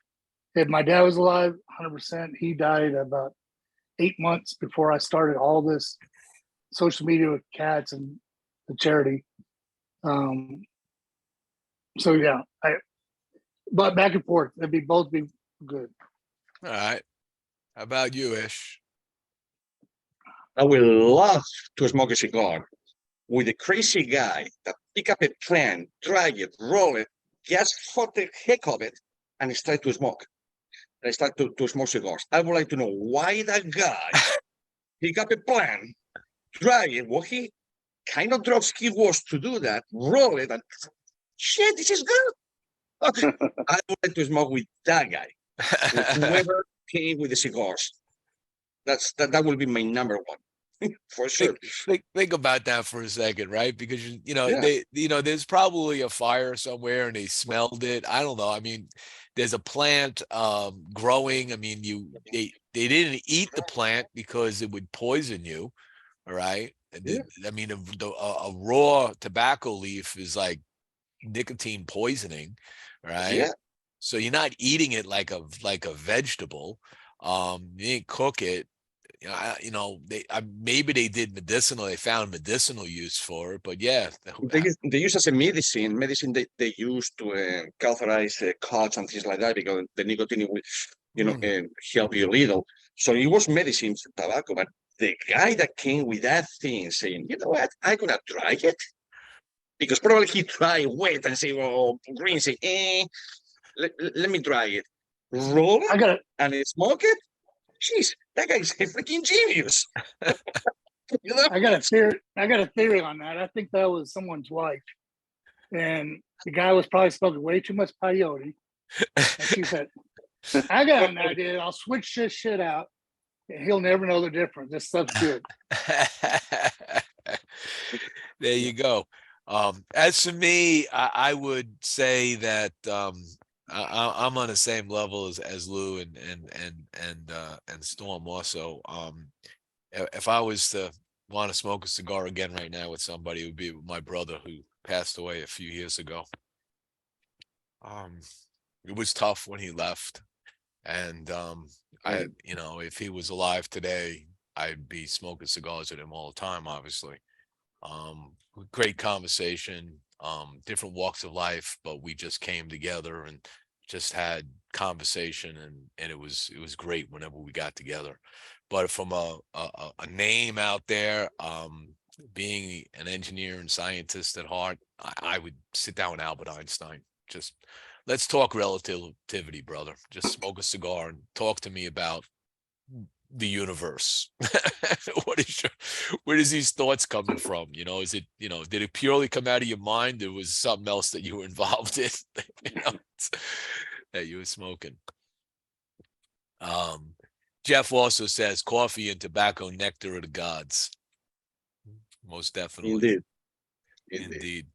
If my dad was alive, 100%, he died about 8 months before I started all this social media with cats and the charity. So yeah, but back and forth, they'd both be good. All right. How about you, Ish? I would love to smoke a cigar with a crazy guy that pick up a plant, dry it, roll it, just for the heck of it, and start to smoke. I start to smoke cigars. I would like to know why that guy pick up a plant, dry it, what he kind of drugs he was to do that, roll it, and shit, this is good. Okay. I would like to smoke with that guy, with whoever came with the cigars. That will be my number one. For sure. Think about that for a second, right? Because Yeah. there's probably a fire somewhere and they smelled it. I don't know. I mean, there's a plant growing. I mean, they didn't eat the plant because it would poison you. All right. Yeah. I mean, a raw tobacco leaf is like nicotine poisoning, right? Yeah. So you're not eating it like a vegetable. You didn't cook it. Maybe they did medicinal. They found medicinal use for it, but yeah, They use as a medicine. Medicine they use to cauterize cuts and things like that because the nicotine will, help you a little. So it was medicine tobacco, but the guy that came with that thing saying, you know what, I'm gonna try it because probably he tried wet and say, well, green say, let me try it, roll it, and smoke it. Jeez, that guy's a freaking genius. I got a theory on that. I think that was someone's wife, and the guy was probably smoking way too much peyote. And she said, "I got an idea. I'll switch this shit out, and he'll never know the difference. This stuff's good." There you go. As for me, I would say that I'm on the same level as Lou and Storm also. If I was to want to smoke a cigar again right now with somebody, it would be with my brother who passed away a few years ago. It was tough when he left, and if he was alive today, I'd be smoking cigars with him all the time, obviously. Great conversation, different walks of life, but we just came together and just had conversation, and it was great whenever we got together. But from a name out there, being an engineer and scientist at heart, I would sit down with Albert Einstein. Just let's talk relativity, brother. Just smoke a cigar and talk to me about the universe. Where does these thoughts coming from? Is it, did it purely come out of your mind? There was something else that you were involved in, that you were smoking. Jeff also says coffee and tobacco, nectar of the gods. Most definitely. Indeed.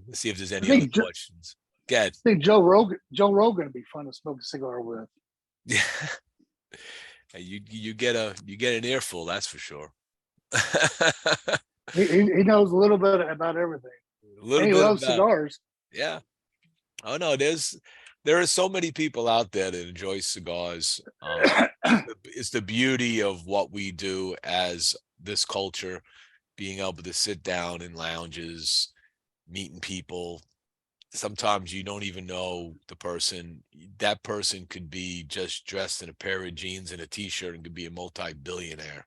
Let's see if there's any other questions. Go ahead. I think Joe Rogan would be fun to smoke a cigar with. Yeah. You get an earful, that's for sure. he knows a little bit about everything. And he loves cigars. Yeah. Oh no, there are so many people out there that enjoy cigars. It's the beauty of what we do as this culture, being able to sit down in lounges, meeting people. Sometimes you don't even know the person. That person could be just dressed in a pair of jeans and a t-shirt and could be a multi-billionaire.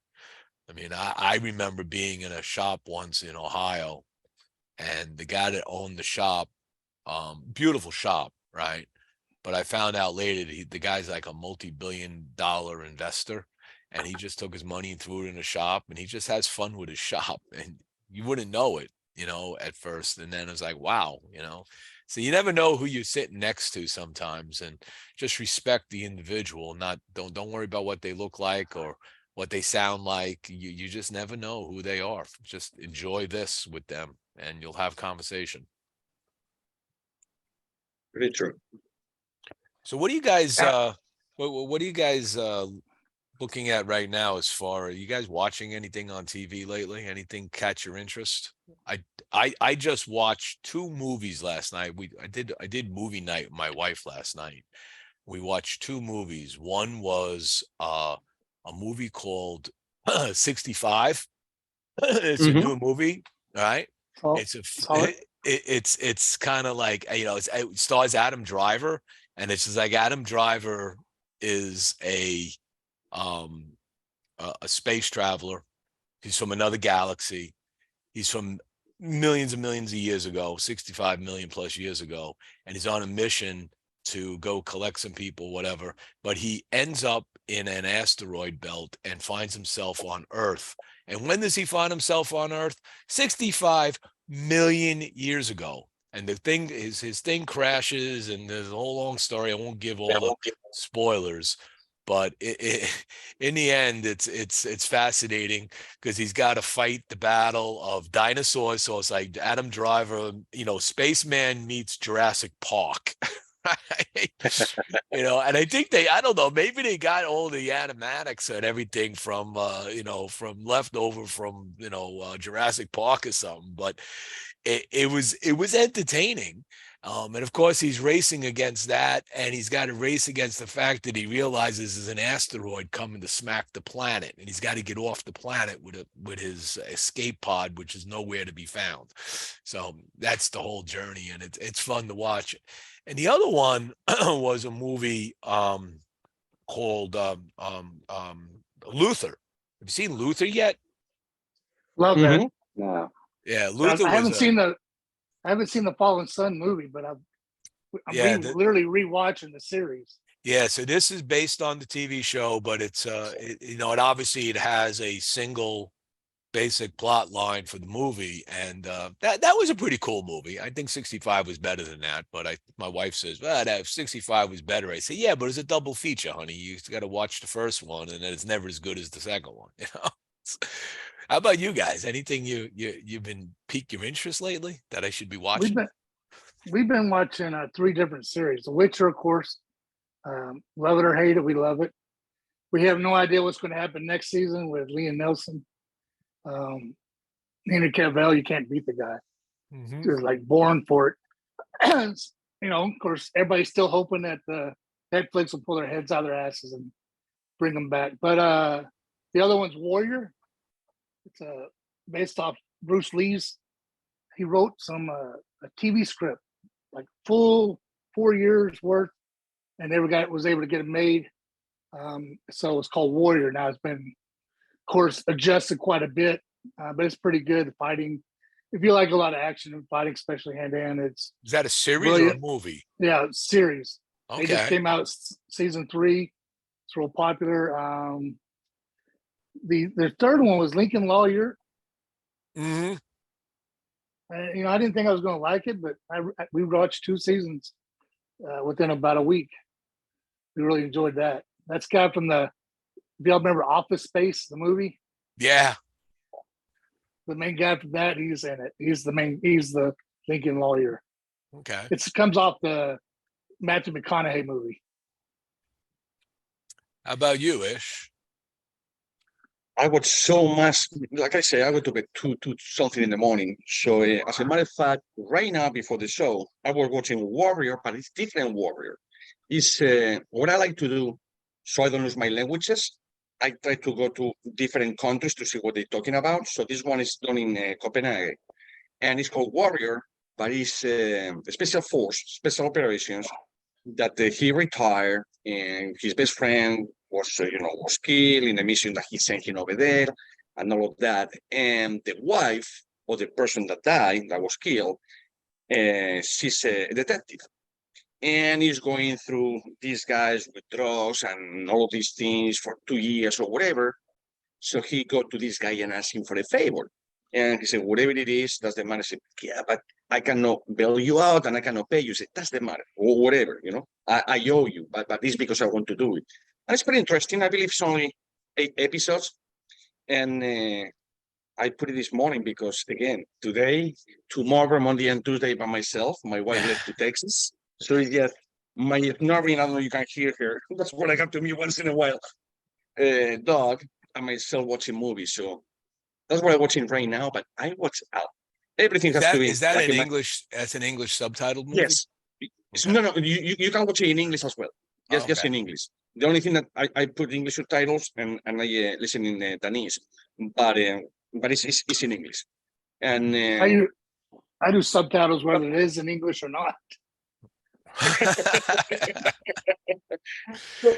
I mean, I remember being in a shop once in Ohio, and the guy that owned the shop, beautiful shop, right? But I found out later that the guy's like a multi-billion-dollar investor, and he just took his money and threw it in a shop, and he just has fun with his shop, and you wouldn't know it, at first. And then it's like, wow, So you never know who you're sitting next to sometimes, and just respect the individual. Don't worry about what they look like or what they sound like. You just never know who they are. Just enjoy this with them, and you'll have conversation. Very true. So what do you guys what are you guys looking at right now? As far, are you guys watching anything on TV lately? Anything catch your interest? I just watched 2 movies last night. I did movie night with my wife last night. We watched 2 movies. One was a movie called 65. It's a new movie, all right? It's kind of like, it stars Adam Driver, and it's just like Adam Driver is a space traveler. He's from another galaxy. He's from millions and millions of years ago, 65 million plus years ago, and he's on a mission to go collect some people, whatever. But he ends up in an asteroid belt and finds himself on Earth. And when does he find himself on Earth? 65 million years ago. And the thing is, his thing crashes, and there's a whole long story. I won't give all the spoilers, but in the end, it's fascinating because he's got to fight the battle of dinosaurs. So it's like Adam Driver, Spaceman meets Jurassic Park. Right? And I think I don't know, maybe they got all the animatics and everything from from leftover from Jurassic Park or something, but it was entertaining. And of course he's racing against that, and he's got to race against the fact that he realizes there's an asteroid coming to smack the planet, and he's got to get off the planet with his escape pod, which is nowhere to be found. So that's the whole journey, and it's fun to watch. And the other one was a movie called Luther. Have you seen Luther yet? Love that. No. Yeah, Luther. I haven't seen the Fallen Sun movie, but I'm literally rewatching the series. Yeah, so this is based on the TV show, but it's it obviously it has a single basic plot line for the movie, and that was a pretty cool movie. I think 65 was better than that, but my wife says, well, that 65 was better. I say, yeah, but it's a double feature, honey. You got to watch the first one, and then it's never as good as the second one. How about you guys? Anything you've been piqued your interest lately that I should be We've watching? been watching 3 different series. The Witcher, of course. Love it or hate it, we love it. We have no idea what's going to happen next season with Liam Nelson. Henry Cavill, you can't beat the guy. Mhm. Just like born for it. Of course, everybody's still hoping that Netflix will pull their heads out of their asses and bring them back. But the other one's Warrior. It's based off Bruce Lee's. He wrote a TV script, like full 4 years worth, and was able to get it made. So it's called Warrior. Now it's been, of course, adjusted quite a bit, but it's pretty good. The fighting, if you like a lot of action and fighting, especially hand to hand, it's Is that a series brilliant. or a movie? Yeah, series. They just Okay. came out season 3. It's real popular. The third one was Lincoln Lawyer. Hmm. I didn't think I was going to like it, but we watched 2 seasons within about a week. We really enjoyed that. That's guy from if y'all remember Office Space, the movie. Yeah. The main guy from that, he's in it. He's the Lincoln Lawyer. Okay. It comes off the Matthew McConaughey movie. How about you, Ish? I watch so much. Like I say, I go to bed two something in the morning. So as a matter of fact, right now before the show, I was watching Warrior, but it's different Warrior. It's what I like to do, so I don't lose my languages. I try to go to different countries to see what they're talking about. So this one is done in Copenhagen, and it's called Warrior, but it's special force, special operations that he retired, and his best friend was killed in the mission that he sent him over there, and all of that. And the wife of the person that died, that was killed, she's a detective, and he's going through these guys with drugs and all of these things for 2 years or whatever. So he go to this guy and ask him for a favor. And he said, whatever it is, that's the matter. I said, yeah, but I cannot bail you out and I cannot pay you. He said, that's the matter, or whatever, I owe you, but it's because I want to do it. And it's pretty interesting. I believe it's only 8 episodes. And I put it this morning because, again, tomorrow, Monday and Tuesday by myself. My wife left to Texas. So it's just my snoring, I don't know, you can hear her. That's what I have to me once in a while. Dog and myself watching movies. So that's what I'm watching right now. But I watch out. Everything has to be Is that like an English? That's an English subtitled movie. Yes. Okay. No. You can watch it in English as well. Just Okay. in English. The only thing that I put English subtitles and I listen in Danese, but it's in English. And I do subtitles whether it is in English or not.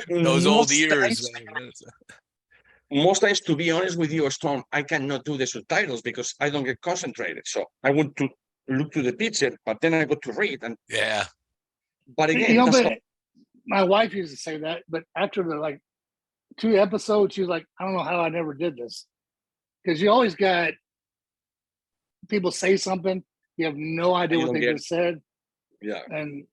Those old most ears. most times, to be honest with you, Storm, I cannot do the subtitles because I don't get concentrated. So I want to look to the picture, but then I go to read. And Yeah. but again, my wife used to say that, but after the 2 episodes, she was like, I don't know how I never did this. Because you always got people say something, you have no idea what they just said. Yeah. And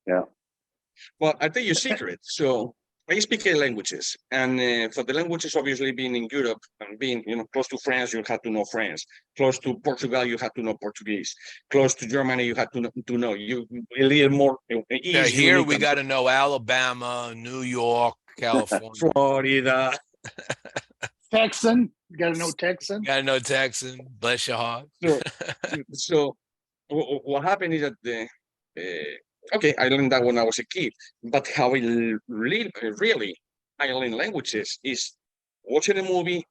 well, I'll tell you a secret. So I speak 8 languages, and for the languages, obviously being in Europe and being, close to France, you have to know French. Close to Portugal, you have to know Portuguese. Close to Germany, you have to know you a little more. Yeah, here we got to know Alabama, New York, California, Florida, Texan. You got to know Texan. Got to know Texan. Bless your heart. So what happened is that okay, I learned that when I was a kid, but how I really I learn languages is watching a movie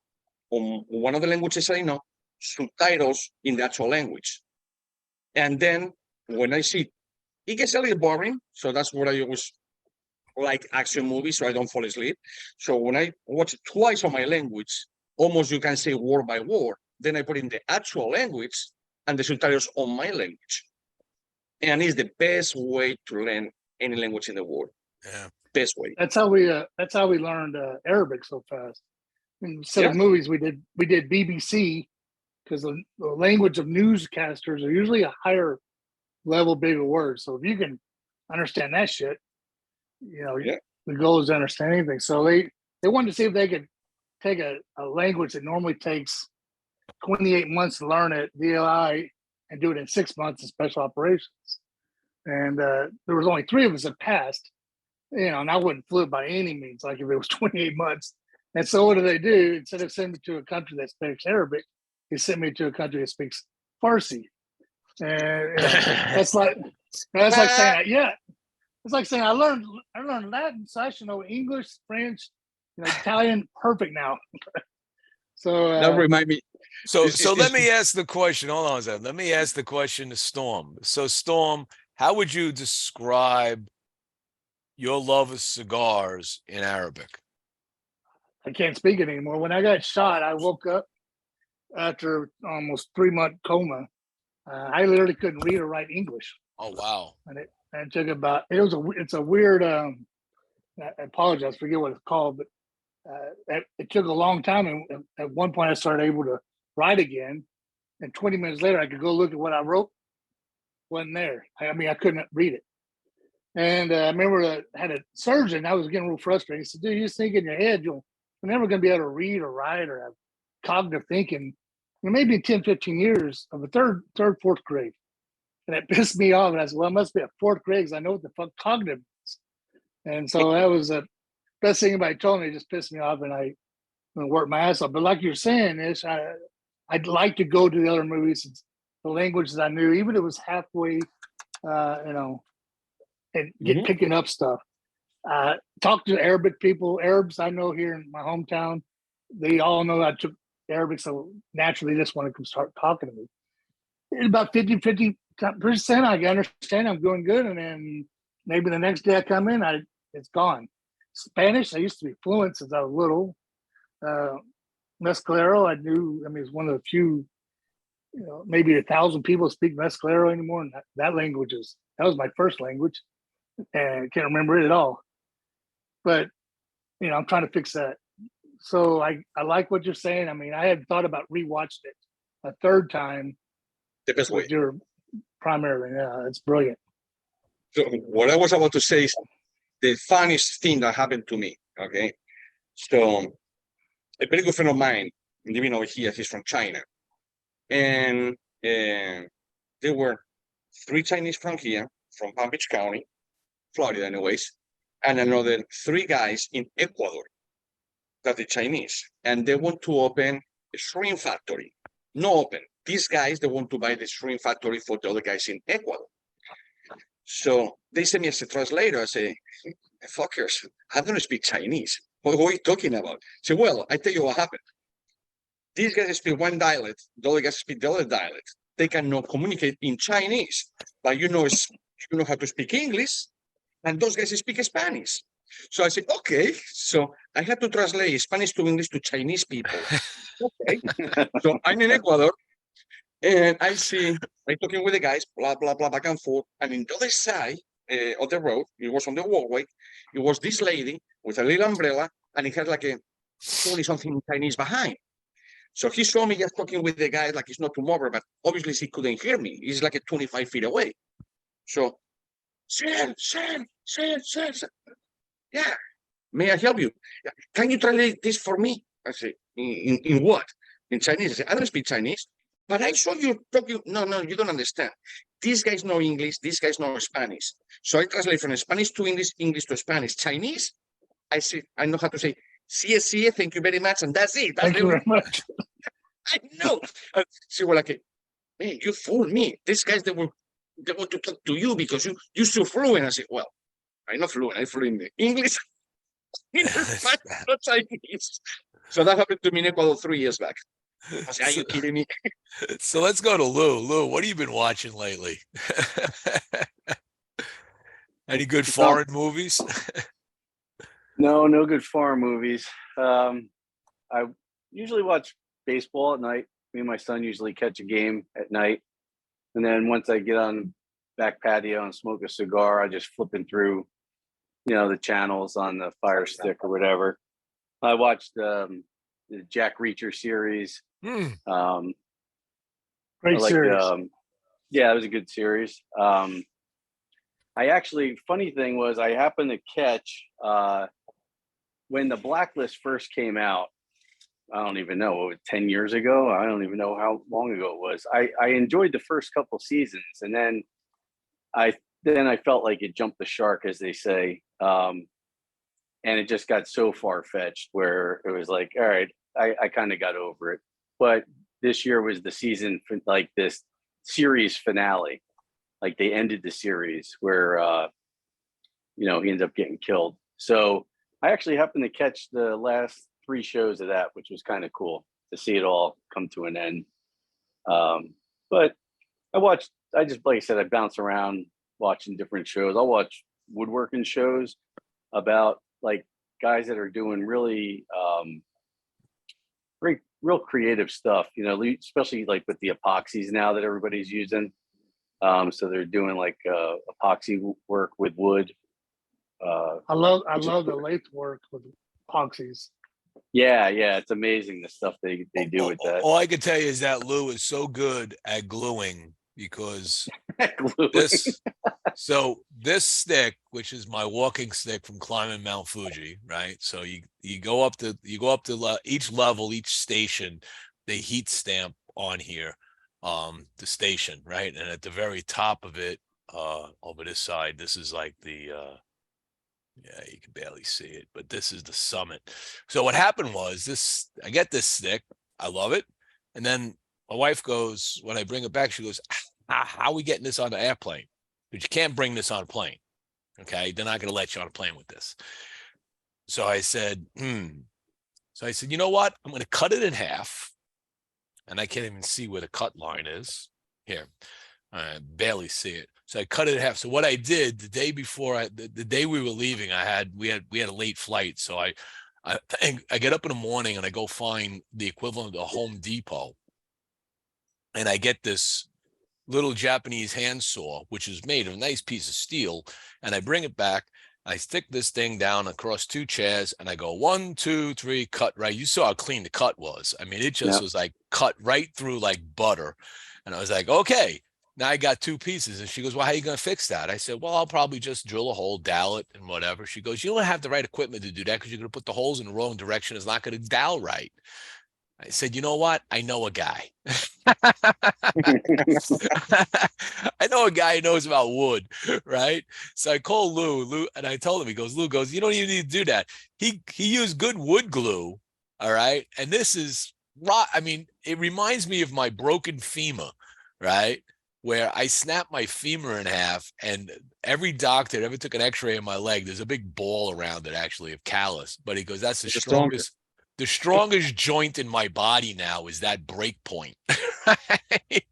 on one of the languages I know, subtitles in the actual language. And then when I see it gets a little boring, so that's what I always like action movies, so I don't fall asleep. So when I watch it twice on my language, almost you can say word by word, then I put in the actual language and the subtitles on my language. And it's the best way to learn any language in the world. Yeah. Best way. That's how we learned Arabic so fast. Instead of movies, we did BBC because the language of newscasters are usually a higher level, bigger words. So if you can understand that shit, the goal is to understand anything. So they wanted to see if they could take a language that normally takes 28 months to learn it, DLI, and do it in 6 months in special operations. And there was only 3 of us that passed, and I wouldn't flew by any means, like if it was 28 months. And so what do? Instead of sending me to a country that speaks Arabic, they sent me to a country that speaks Farsi. And that's like saying, yeah, it's like saying I learned Latin, so I should know English, French, Italian, perfect now. So That remind me. So let me ask the question. Hold on a second. Let me ask the question to Storm. So Storm, how would you describe your love of cigars in Arabic? I can't speak it anymore. When I got shot, I woke up after almost 3-month coma. I literally couldn't read or write English. Oh wow! And it took about it's a weird. I apologize, forget what it's called, but it took a long time. And at one point, I started able to write again, and 20 minutes later, I could go look at what I wrote. Wasn't there? I couldn't read it. And I remember I had a surgeon. I was getting real frustrated. He said, "Dude, you just think in your head you're never going to be able to read or write or have cognitive thinking. Maybe in 10, 15 years of a third, fourth grade." And it pissed me off. And I said, well, it must be a 4th grade because I know what the fuck cognitive is. And so that was the best thing anybody told me. It just pissed me off, and I worked my ass off. But like you're saying, I'd like to go to the other movies, the languages I knew, even if it was halfway, and picking up stuff. Talk to Arabic people, Arabs I know here in my hometown. They all know I took Arabic, so naturally just want to start talking to me. In about 50% I understand I'm doing good, and then maybe the next day I come in, it's gone. Spanish, I used to be fluent since I was little. Mescalero, I knew. It's one of the few, maybe 1,000 people speak Mescalero anymore, and that language that was my first language, and I can't remember it at all. But I'm trying to fix that. So I like what you're saying. I had thought about rewatching it a 3rd time. The best way. You're primarily, yeah, it's brilliant. So what I was about to say is the funniest thing that happened to me. Okay, so a very good friend of mine living over here, he's from China, and there were 3 Chinese from here, from Palm Beach County, Florida, anyways, and another 3 guys in Ecuador that are Chinese, and they want to open a shrimp factory. No open. These guys, they want to buy the shrimp factory for the other guys in Ecuador. So they send me as a translator. I say, fuckers, I don't speak Chinese. What are you talking about? I say, well, I tell you what happened. These guys speak one dialect, the other guys speak the other dialect. They cannot communicate in Chinese, but you know how to speak English, and those guys speak Spanish. So I said, okay. So I had to translate Spanish to English to Chinese people. Okay. So I'm in Ecuador, and I'm talking with the guys, blah, blah, blah, back and forth. And in the other side of the road, it was on the walkway, it was this lady with a little umbrella, and it had like a 20-something Chinese behind. So he saw me just talking with the guy like it's not tomorrow, but obviously he couldn't hear me. He's like 25 feet away. So, Sam. Yeah, may I help you? Can you translate this for me? I say, in what? In Chinese? I say, I don't speak Chinese, but I saw you talking. No, you don't understand. These guys know English, these guys know Spanish. So I translate from Spanish to English, English to Spanish. Chinese, I say, I know how to say, see, thank you very much, and that's it. Thank you very much. I know. She was like, man, you fooled me. These guys, they want to talk to you because you're so fluent. I said, well, I'm not fluent. I'm fluent in English, in Spanish, not Chinese. So that happened to me in Ecuador 3 years back. I said, are you kidding me? So let's go to Lou. Lou, what have you been watching lately? Any good foreign movies? No good foreign movies. I usually watch baseball at night. Me and my son usually catch a game at night. And then once I get on back patio and smoke a cigar, I just flipping through, the channels on the Fire Stick or whatever. I watched the Jack Reacher series. Great series. Yeah, it was a good series. Funny thing was I happened to catch when the Blacklist first came out, I don't even know, 10 years ago. I don't even know how long ago it was. I enjoyed the first couple seasons, and then I felt like it jumped the shark, as they say. And it just got so far-fetched where it was like, all right, I kind of got over it. But this year was the season, like this series finale. Like they ended the series where he ends up getting killed. So I actually happened to catch the last 3 shows of that, which was kind of cool to see it all come to an end. But I just, like I said, I bounce around watching different shows. I'll watch woodworking shows about like guys that are doing really real creative stuff, especially like with the epoxies now that everybody's using. So they're doing like epoxy work with wood. I love the lathe work with epoxies. Yeah, it's amazing the stuff they do with that. All I can tell you is that Lou is so good at gluing because this stick, which is my walking stick from climbing Mount Fuji, right? So you go up to each level, each station, they heat stamp on here, the station, right? And at the very top of it, over this side, this is like the yeah, you can barely see it, but this is the summit. So what happened was I get this stick, I love it, and then my wife goes, when I bring it back, she goes, how are we getting this on the airplane? But you can't bring this on a plane. Okay, they're not going to let you on a plane with this. So I said, So I said, you know what? I'm going to cut it in half, and I can't even see where the cut line is. Here, I barely see it. So I cut it in half. So what I did the day before, the day we were leaving, we had a late flight. So I get up in the morning and I go find the equivalent of the Home Depot, and I get this little Japanese handsaw, which is made of a nice piece of steel, and I bring it back. I stick this thing down across 2 chairs, and I go 1, 2, 3, cut right. You saw how clean the cut was. I mean, it just was like cut right through like butter. And I was like, okay, now I got 2 pieces. And she goes, well, how are you going to fix that? I said, well, I'll probably just drill a hole, dowel it, and whatever. She goes, you don't have the right equipment to do that because you're going to put the holes in the wrong direction. It's not going to dowel right. I said, you know what? I know a guy. I know a guy who knows about wood, right? So I called Lou, and I told him, Lou goes, you don't even need to do that. He used good wood glue, all right? And this is, I mean, it reminds me of my broken femur, right? Where I snapped my femur in half, and every doctor that ever took an x-ray of my leg, there's a big ball around it actually of callus. But he goes, that's the strongest. The strongest joint in my body now is that break point. Right?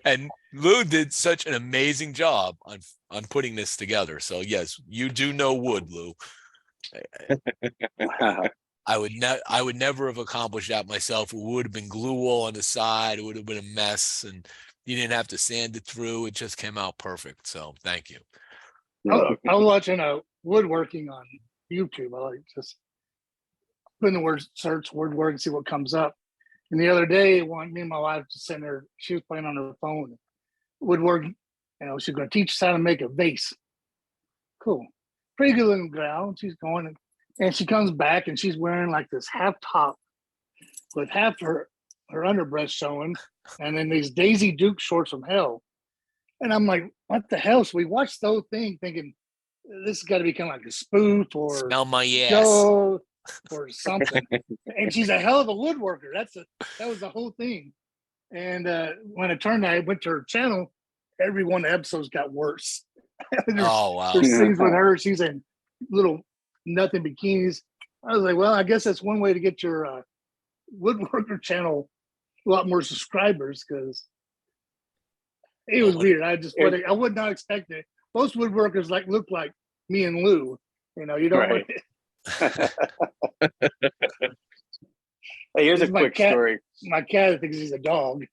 And Lou did such an amazing job on putting this together. So yes, you do know wood, Lou. I would never have accomplished that myself. It would have been glue all on the side. It would have been a mess, and you didn't have to sand it through. It just came out perfect. So thank you. I was watching woodworking on YouTube. I like just put in the word search woodwork and see what comes up. And the other day, me and my wife just sitting there, she was playing on her phone, woodworking. She's going to teach us how to make a vase. Cool, pretty good looking gal. She's going, and she comes back and she's wearing like this half top with half her underbreast showing, and then these Daisy Duke shorts from hell. And I'm like, what the hell? So we watched the whole thing thinking this has got to be kind of like a spoof or smell my ass. Show or something. And she's a hell of a woodworker. That was the whole thing. And when it turned out, I went to her channel, every one of the episodes got worse. Oh wow. There's scenes with her, she's in little nothing bikinis. I was like, well, I guess that's one way to get your woodworker channel a lot more subscribers, because it was weird. I would not expect it. Most woodworkers look like me and Lou. You don't right. Hey, here's a quick story. My cat thinks he's a dog.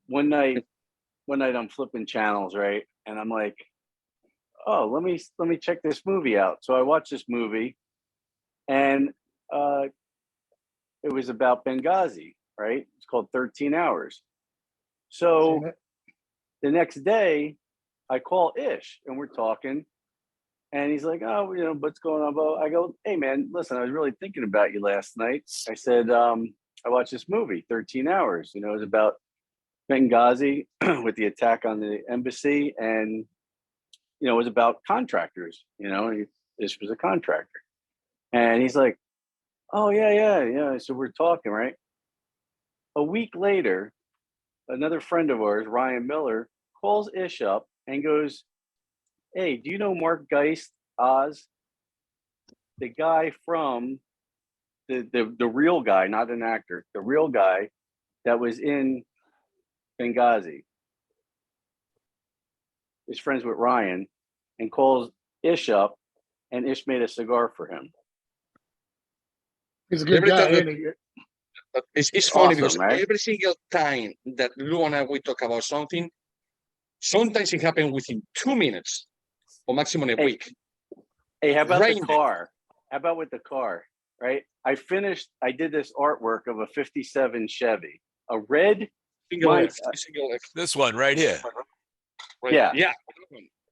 One night I'm flipping channels, right? And I'm like, oh, let me check this movie out. So I watched this movie, and it was about Benghazi, right? It's called 13 Hours. So the next day I call Ish and we're talking, and he's like, oh, what's going on? I go, hey man, listen, I was really thinking about you last night. I said, I watched this movie, 13 Hours. You know, it was about Benghazi with the attack on the embassy, and you know, it was about contractors. You know, this was a contractor, and he's like, "Oh yeah." So we're talking, right? A week later, another friend of ours, Ryan Miller, calls Ish up and goes, "Hey, do you know Mark Geist, Oz, the guy from the real guy, not an actor, the real guy that was in Benghazi?" Is friends with Ryan and calls Ish up, and Ish made a cigar for him. He's a good Every guy, time that- isn't he? But it's funny Awesome, because right? every single time that Lou and I we talk about something, sometimes it happens within 2 minutes or maximum a Hey, week. Hey, how about Right. the car? How about with the car? Right? I did this artwork of a 57 Chevy, a red. Single My- left, single left. This one right here. Right. Yeah. Yeah.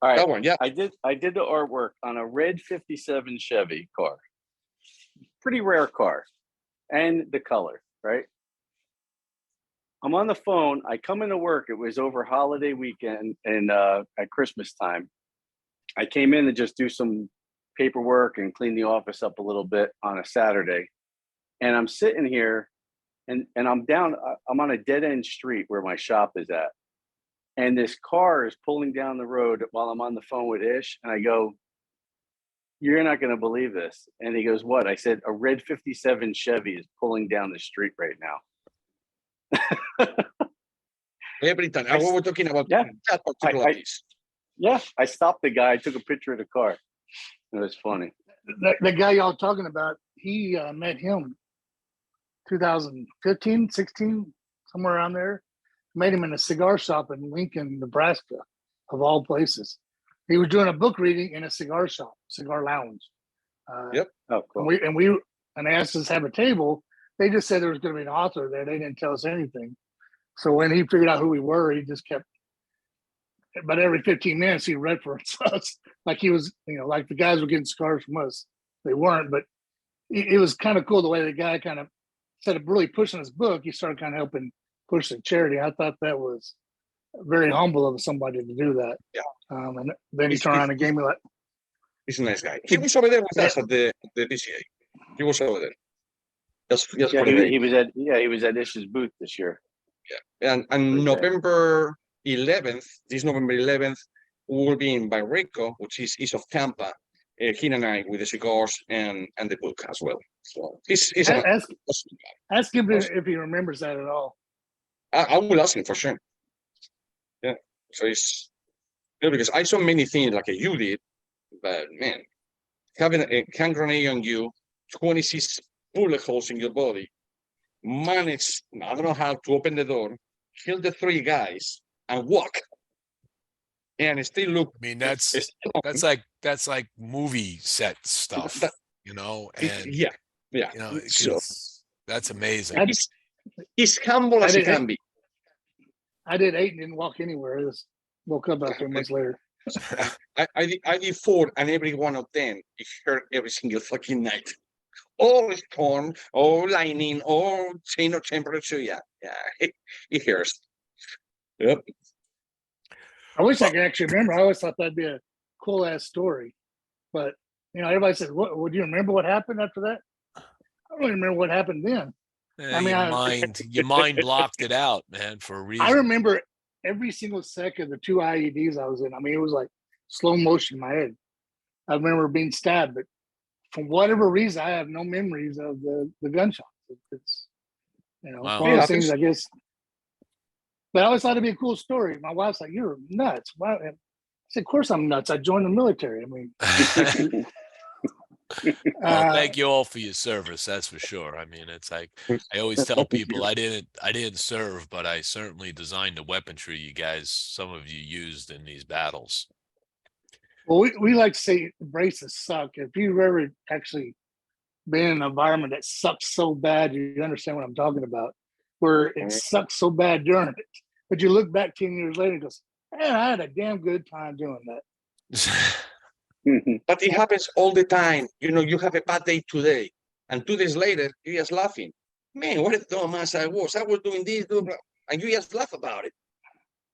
All right. That one, yeah. I did the artwork on a red 57 Chevy car. Pretty rare car. And the color, right? I'm on the phone. I come into work. It was over holiday weekend and at Christmas time. I came in to just do some paperwork and clean the office up a little bit on a Saturday. And I'm sitting here and I'm on a dead end street where my shop is at. And this car is pulling down the road while I'm on the phone with Ish. And I go, "You're not going to believe this." And he goes, "What?" I said, "A red 57 Chevy is pulling down the street right now." Every time. And we were talking about Yeah. that particular I- piece. Yeah, I stopped the guy. I took a picture of the car. It was funny. The guy y'all talking about, he met him 2015, 16, somewhere around there. Met him in a cigar shop in Lincoln, Nebraska, of all places. He was doing a book reading in a cigar shop, cigar lounge. Yep. Oh, cool. And they asked us to have a table. They just said there was going to be an author there. They didn't tell us anything. So when he figured out who we were, he just kept. But every 15 minutes, he read for us, like he was, like the guys were getting cigars from us. They weren't, but it was kind of cool the way the guy kind of, instead of really pushing his book, he started kind of helping push the charity. I thought that was very humble of somebody to do that. Yeah. And then he turned around and gave me like. He's a nice guy. He was over there with us at the DCA. He was over there. Just Yeah, for the day. he was at Ish's booth this year. And November 11th, this November 11th, we will be in Barrico, which is east of Tampa. He and I with the cigars and the book as well. So he's ask him if he remembers that at all. I will ask him for sure. Yeah. So it's because I saw many things like you did, but man, having a hand grenade on you, 26 bullet holes in your body, manage, I don't know how to open the door, kill the 3 guys, and walk. And still look. I mean, that's like movie set stuff, And yeah. So that's amazing. He's humble as he can be. I did 8 and didn't walk anywhere. I just woke up about 2 months later. I did 4, and every one of them is hurt every single fucking night. All is torn, all lining, all change of temperature. Yeah, it hurts. Yep. I wish I could actually remember. I always thought that'd be a cool ass story, but everybody says, "What? Would you remember what happened after that?" I don't even remember what happened then. Your mind blocked it out, man, for a reason. I remember every single second of the 2 IEDs I was in. I mean, it was like slow motion in my head. I remember being stabbed, but for whatever reason, I have no memories of the gunshots. It's Wow. one of those things, I guess. But I always thought it'd be a cool story. My wife's like, "You're nuts." Why? I said, "Of course I'm nuts. I joined the military." I mean, well, thank you all for your service. That's for sure. I mean, it's like I always tell people, I didn't serve, but I certainly designed the weaponry some of you used in these battles. well, we like to say braces suck. If you've ever actually been in an environment that sucks so bad, you understand what I'm talking about, where it sucks so bad during it. But you look back 10 years later and goes, "Man, I had a damn good time doing that." But it happens all the time. You have a bad day today, and 2 days later, you're just laughing. man, what a dumbass I was. I was doing this, doing that," and you just laugh about it.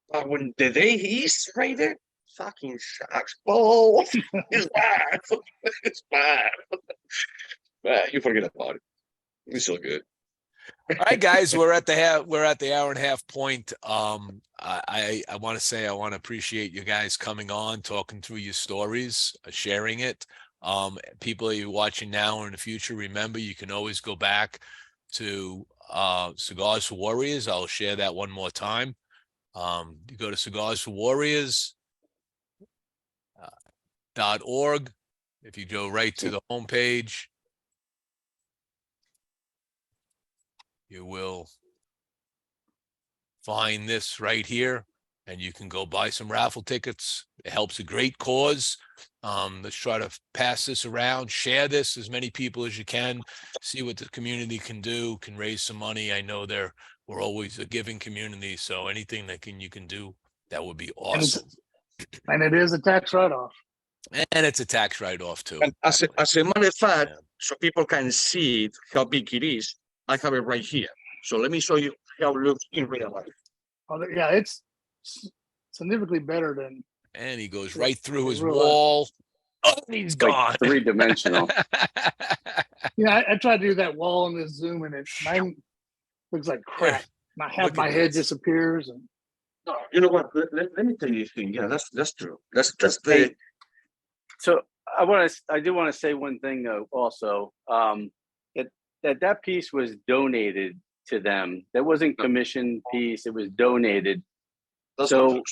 But when the day he is right there, fucking sucks. Oh, it's bad. It's bad. You forget about it. It's so good. All right, guys, we're at the hour and a half point. I want to say I want to appreciate you guys coming on, talking through your stories, sharing it. People that you're watching now or in the future, remember you can always go back to Cigars for Warriors. I'll share that one more time. You go to cigarsforwarriors.org. If you go right to the homepage, you will find this right here, and you can go buy some raffle tickets. It helps a great cause. Let's try to pass this around, share this as many people as you can, see what the community can do, can raise some money. I know we're always a giving community, so anything that you can do, that would be awesome. And it is a tax write-off. And it's a tax write-off too. And as a matter of fact, so people can see how big it is, I have it right here. So let me show you how it looks in real life. Oh, yeah, it's significantly better than. And he goes right through his wall. Oh, he's gone. Like three-dimensional. Yeah, I tried to do that wall on this Zoom, and mine looks like crap. Half my head disappears, and No, you know what? Let me tell you a thing. Yeah, that's true. That's the Hey, so I do want to say one thing though. Also, that piece was donated to them. That wasn't commission piece. It was donated. So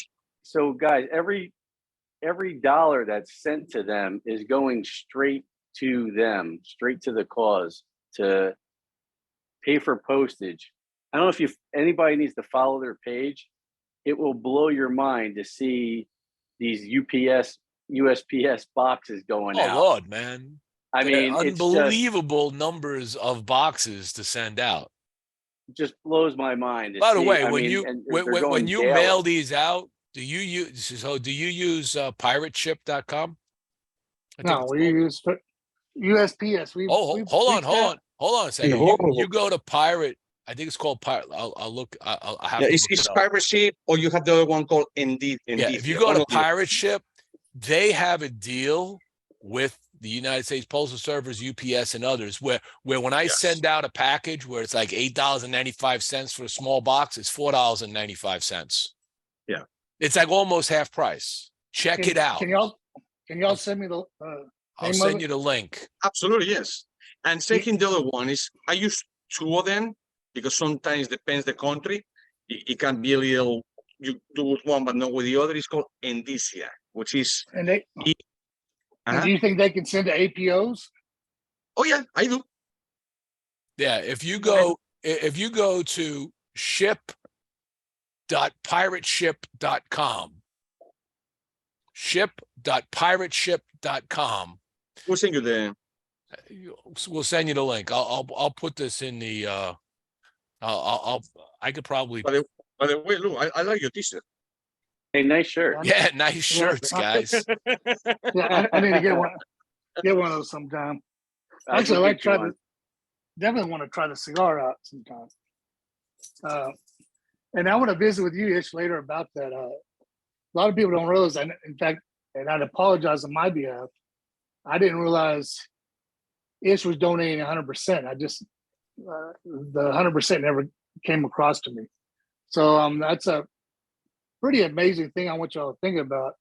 guys, every dollar that's sent to them is going straight to them, straight to the cause, to pay for postage. I don't know if anybody needs to follow their page. It will blow your mind to see these USPS boxes going out. Oh Lord, man. I mean, unbelievable numbers of boxes to send out. It just blows my mind. By the way, when you mail these out, do you use pirateship.com? No, we use USPS. Hold on a second. You go to Pirate. I think it's called Pirate. I'll look. I'll have. Yeah, it's Pirate Ship, or you have the other one called Indeed. Yeah, if you go to Pirate Ship, they have a deal with the United States Postal Service, UPS, and others, where when I send out a package where it's like $8.95 for a small box, it's $4.95. Yeah, it's like almost half price. Check it out. Can y'all send me the? I'll send you the link. Absolutely, yes. And second, the other one is I use two of them because sometimes depends the country. It can be a little. You do with one, but not with the other. It's called Indicia, which is. And do you think they can send to APOs? Oh yeah, I do. Yeah, if you go to ship.pirateship.com, ship.pirateship.com, we'll send you the. We'll send you the link. I'll put this in the. I could probably. By the way, look, I like your t-shirt. Hey, nice shirt. Yeah, nice shirts, guys. Yeah, I need to get one of those sometime. Actually, I definitely want to try the cigar out sometime. And I want to visit with you, Ish, later about that. A lot of people don't realize, in fact, and I'd apologize on my behalf, I didn't realize Ish was donating 100%. I just, the 100% never came across to me. So that's a pretty amazing thing I want y'all to think about.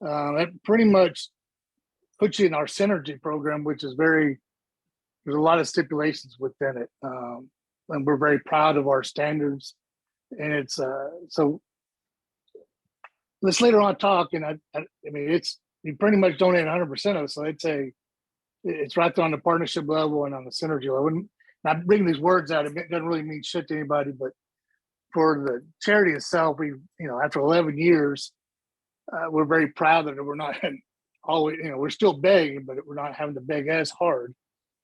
That pretty much puts you in our synergy program, which is there's a lot of stipulations within it. And we're very proud of our standards. And it's, so let's later on talk. And I mean, you pretty much donate 100% of it. So I'd say it's right there on the partnership level and on the synergy level. And I bring these words out, it doesn't really mean shit to anybody, but for the charity itself, after 11 years, we're very proud that we're not always, we're still begging, but we're not having to beg as hard.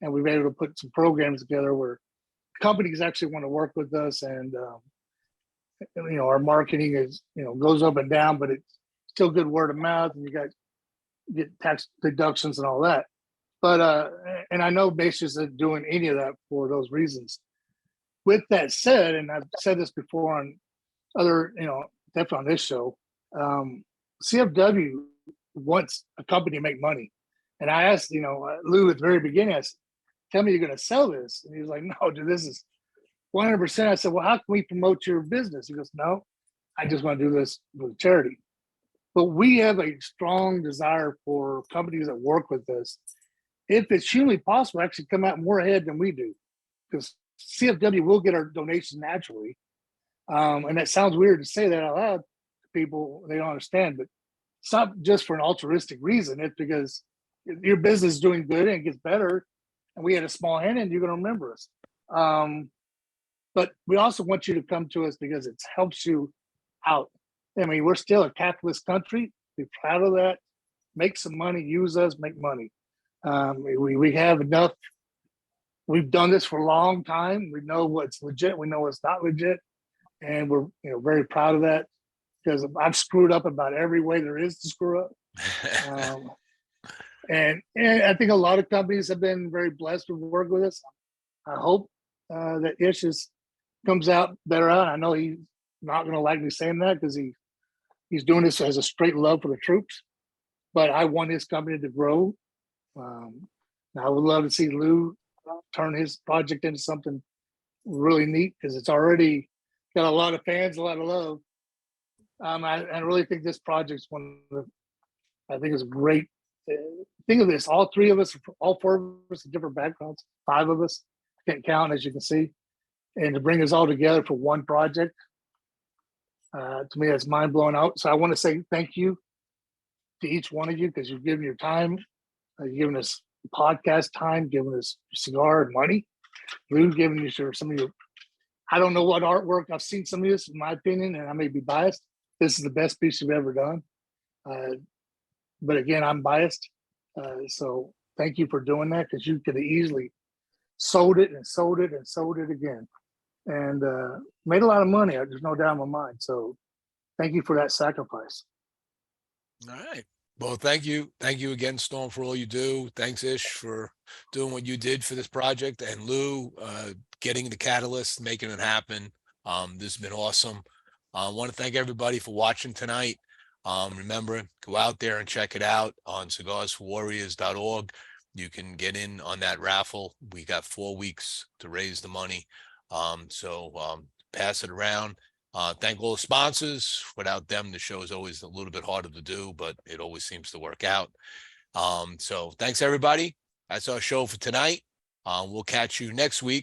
And we've been able to put some programs together where companies actually want to work with us. And, our marketing is, goes up and down, but it's still good word of mouth, and you get tax deductions and all that. But, and I know Basis isn't doing any of that for those reasons. with that said, and I've said this before on other, definitely on this show, CFW wants a company to make money. And I asked, Lou at the very beginning, I said, tell me you're going to sell this. And he was like, no, dude, this is 100%. I said, well, how can we promote your business? He goes, no, I just want to do this with charity. But we have a strong desire for companies that work with us, if it's humanly possible, actually come out more ahead than we do. Because CFW will get our donations naturally. And that sounds weird to say that out loud to people, they don't understand, but it's not just for an altruistic reason. It's because your business is doing good and it gets better, and we had a small hand in, you're going to remember us. But we also want you to come to us because it helps you out. I mean, we're still a capitalist country. Be proud of that. Make some money, use us, make money. We have enough. We've done this for a long time. We know what's legit. We know what's not legit. And we're very proud of that, because I've screwed up about every way there is to screw up. And I think a lot of companies have been very blessed to work with us. I hope that Ish comes out better out. I know he's not going to like me saying that, because he's doing this as a straight love for the troops. But I want his company to grow. I would love to see Lou turn his project into something really neat, because it's already got a lot of fans, a lot of love. I really think this project's I think it's a great. Think of this: all three of us, all four of us, have different backgrounds. 5 of us, I can't count, as you can see, and to bring us all together for one project, to me, that's mind blowing out. So I want to say thank you to each one of you, because you've given your time, you've given us podcast time, given us cigar and money. Lou, giving you some of your. I don't know what artwork. I've seen some of this, in my opinion, and I may be biased. This is the best piece you've ever done. But again, I'm biased. So thank you for doing that, because you could have easily sold it and sold it and sold it again, and made a lot of money. There's no doubt in my mind. So thank you for that sacrifice. All right. Well, thank you. Thank you again, Storm, for all you do. Thanks, Ish, for doing what you did for this project. And Lou, getting the catalyst, making it happen. This has been awesome. I want to thank everybody for watching tonight. Remember, go out there and check it out on cigarsforwarriors.org. You can get in on that raffle. We got 4 weeks to raise the money. So pass it around. Thank all the sponsors. Without them, the show is always a little bit harder to do, but it always seems to work out. So thanks, everybody. That's our show for tonight. We'll catch you next week.